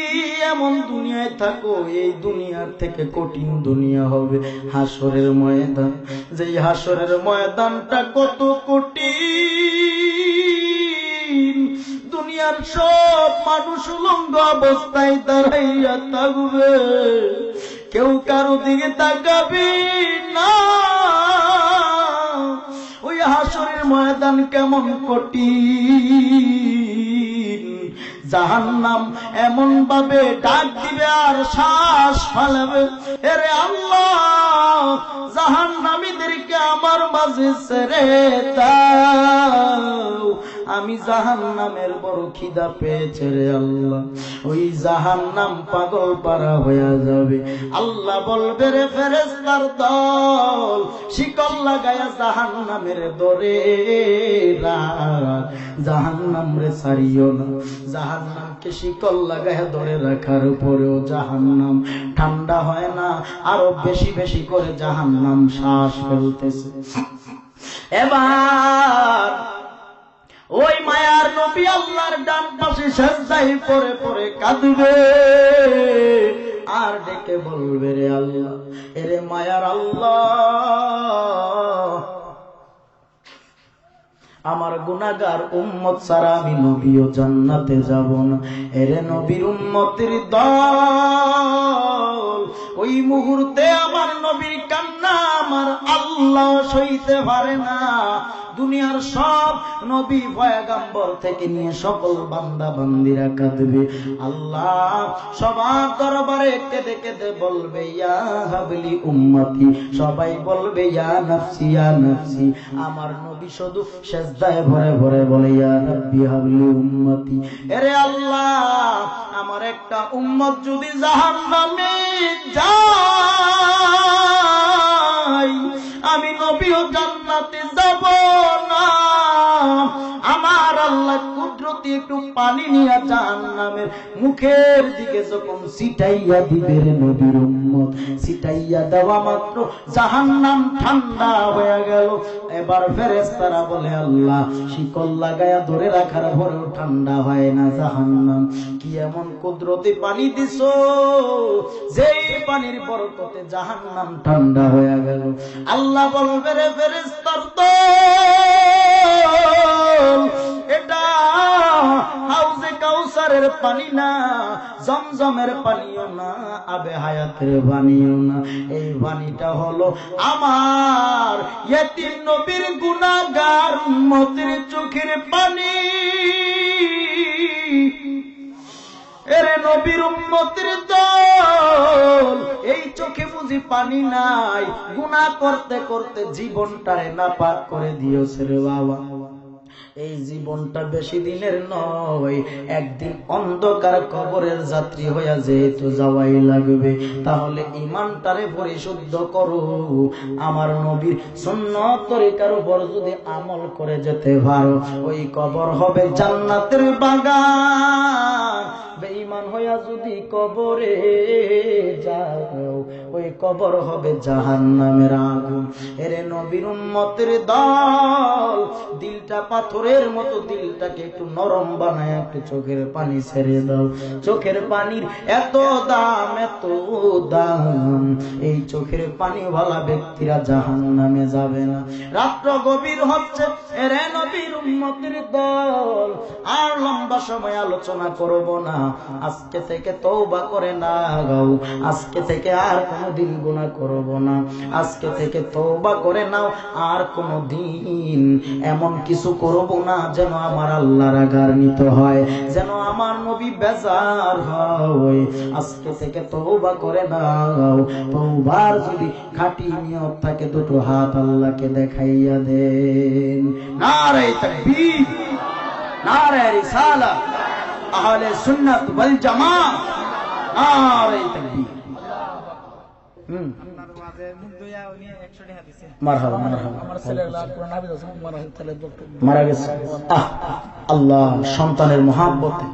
এমন দুনিয়ায় থাকো, এই দুনিয়ার থেকে কঠিন দুনিয়া হবে হাসরের ময়দান। যেই হাসরের ময়দানটা কত কঠিন, দুনিয়ার সব মানুষ উলঙ্গ অবস্থায় দাঁড়াইয়া থাকবে, কেউ কারো দিকে তাকাবে না। ওই হাসরের ময়দান কেমন কঠিন, জাহান্নাম এমন ভাবে ডাক দিবে আর শ্বাস ফেলাবে, এরে আল্লাহ জাহান্নামীদেরকে আমার মাঝে ছেড়ে দাও, আমি জাহান্নামের বড় খিদা পেয়েছে রে আল্লাহ। ওই জাহান্নাম পাগল পারা হয়ে যাবে। আল্লাহ বলবে, রে ফেরেশতার দল, শিকল লাগায়া জাহান্নামের দরে রাখ, জাহান্নাম রে ছাড়িও না। জাহান্নামকে শিকল লাগায়া ধরে রাখার উপরেও জাহান্নাম ঠান্ডা হয় না, আরো বেশি বেশি করে জাহান্নাম শ্বাস ফেলতেছে। এবার ওই মায়ার নবী আল্লাহর ডান পাশে সেজদায় পড়ে পড়ে কাঁদবে আর ডেকে বলবে, রে আল্লাহ, এরে মায়ার আল্লাহ, আমার গুনাহগার উম্মত ছাড়া আমি নবীও জান্নাতে যাব না। এরে নবীর উম্মতের দল, ওই মুহূর্তে আমার নবীর কান্না আমার আল্লাহ সইতে পারে না। দুনিয়ার সব নবী পয়গম্বর থেকে নিয়ে সকল বান্দা বান্দিরা কাঁদবে। আল্লাহ সবার দরবারে কেঁদে কেঁদে বলবে ইয়া হাবলি উম্মতি, সবাই বলবে ইয়া নাফসি ইয়া নাফসি। আমার নবী শুধু সেজদায় ভরে ভরে বলে ইয়া রাব্বি হাবলি উম্মতি। এরে আল্লাহ, আমার একটা উম্মত যদি জাহান্নামে যায়, আমি নবীও জান্নাতে যাব না। আমার আল্লাহ কুদরতি একটু পানি নিয়ে জাহান্নামের মুখের দিকে যখন ছিটাইয়া দিবে রে নবীর উম্মত, ছিটাইয়া দেওয়া মাত্র জাহান্নাম ঠান্ডা হয়ে গেল। এবার ফেরেশতারা বলে আল্লাহ, শিকল লাগায়া ধরে রাখার পরেও ঠান্ডা হয় না জাহান্নাম, কি এমন কুদরতি পানি দিছো যেই পানির বরকতে জাহান্নাম ঠান্ডা হয়ে গেল। আল্লাহ বলবে রে ফেরেশতার দল, এটা হাউজে কাউসারের পানি না, জমজমের পানিও না, আবে হায়াতের পানিও না। এই পানিটা হলো আমার ইয়েতিম নবীর গুনাহগার উম্মতের চোখের পানি। এরে নবীর উম্মতের দল, এই চোখে বুঝি পানি নাই? গুনাহ করতে করতে জীবনটারে নাপাক করে দিয়েছে রে বাবা। এই জীবনটা বেশি দিনের নয়, একদিন অন্ধকার কবরের যাত্রী হইয়া যেহেতু যাওয়াই লাগবে, তাহলে ঈমানটারে পরিশুদ্ধ করো। আমার নবীর সুন্নাত তরিকার উপর যদি আমল করে যেতে পারো, ওই কবর হবে জান্নাতের বাগান। বেঈমান হইয়া যদি কবরে যাও, ওই কবর হবে জাহান্নামের আগুন। এরে নবীর উম্মতের দল, দিলটা পাথরের মতো, দিলটাকে একটু নরম বানায় একটু চোখের পানি ছেড়ে দাও। চোখের পানির এত দাম, এত দাম, এই চোখের পানি वाला ব্যক্তিরা জাহান্নামে যাবে না। রাত্র গভীর হচ্ছে, এরে নবীর উম্মতের দল, আর লম্বা সময় আলোচনা করব না। আজকে থেকে তওবা করে নাও, আজকে থেকে আর কোনোদিন গুনাহ করব না। আজকে থেকে তওবা করে নাও, আর কোনোদিন এমন কিছু করব না যেন আমার আল্লাহ রাগান্বিত হয়, যেন আমার নবী বেজার হয়। আজকে থেকে তওবা করে নাও। তওবার যদি খাঁটি নিয়ত থাকে, দুটো হাত আল্লাহকে দেখাইয়া দেন। নারে তাকবীর, নারে রিসালাত, আহলে সুন্নাত ওয়াল জামাত, নারে তাকবীর। মারহাবা মারহাবা। মারা গেছে। আল্লাহ সন্তানের মহাব্বতে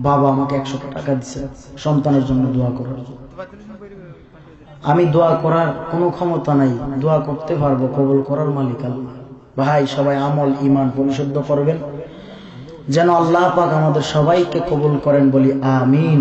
বাবা আমাকে 100 টাকা দিচ্ছে সন্তানের জন্য দোয়া করার। আমি দোয়া করার কোনো ক্ষমতা নাই, দোয়া করতে পারবো, কবুল করার মালিক আল্লাহ। ভাই সবাই আমল ঈমান পরিশুদ্ধ করবেন, যেন আল্লাহ পাক আমাদের সবাইকে কবুল করেন, বলি আমিন।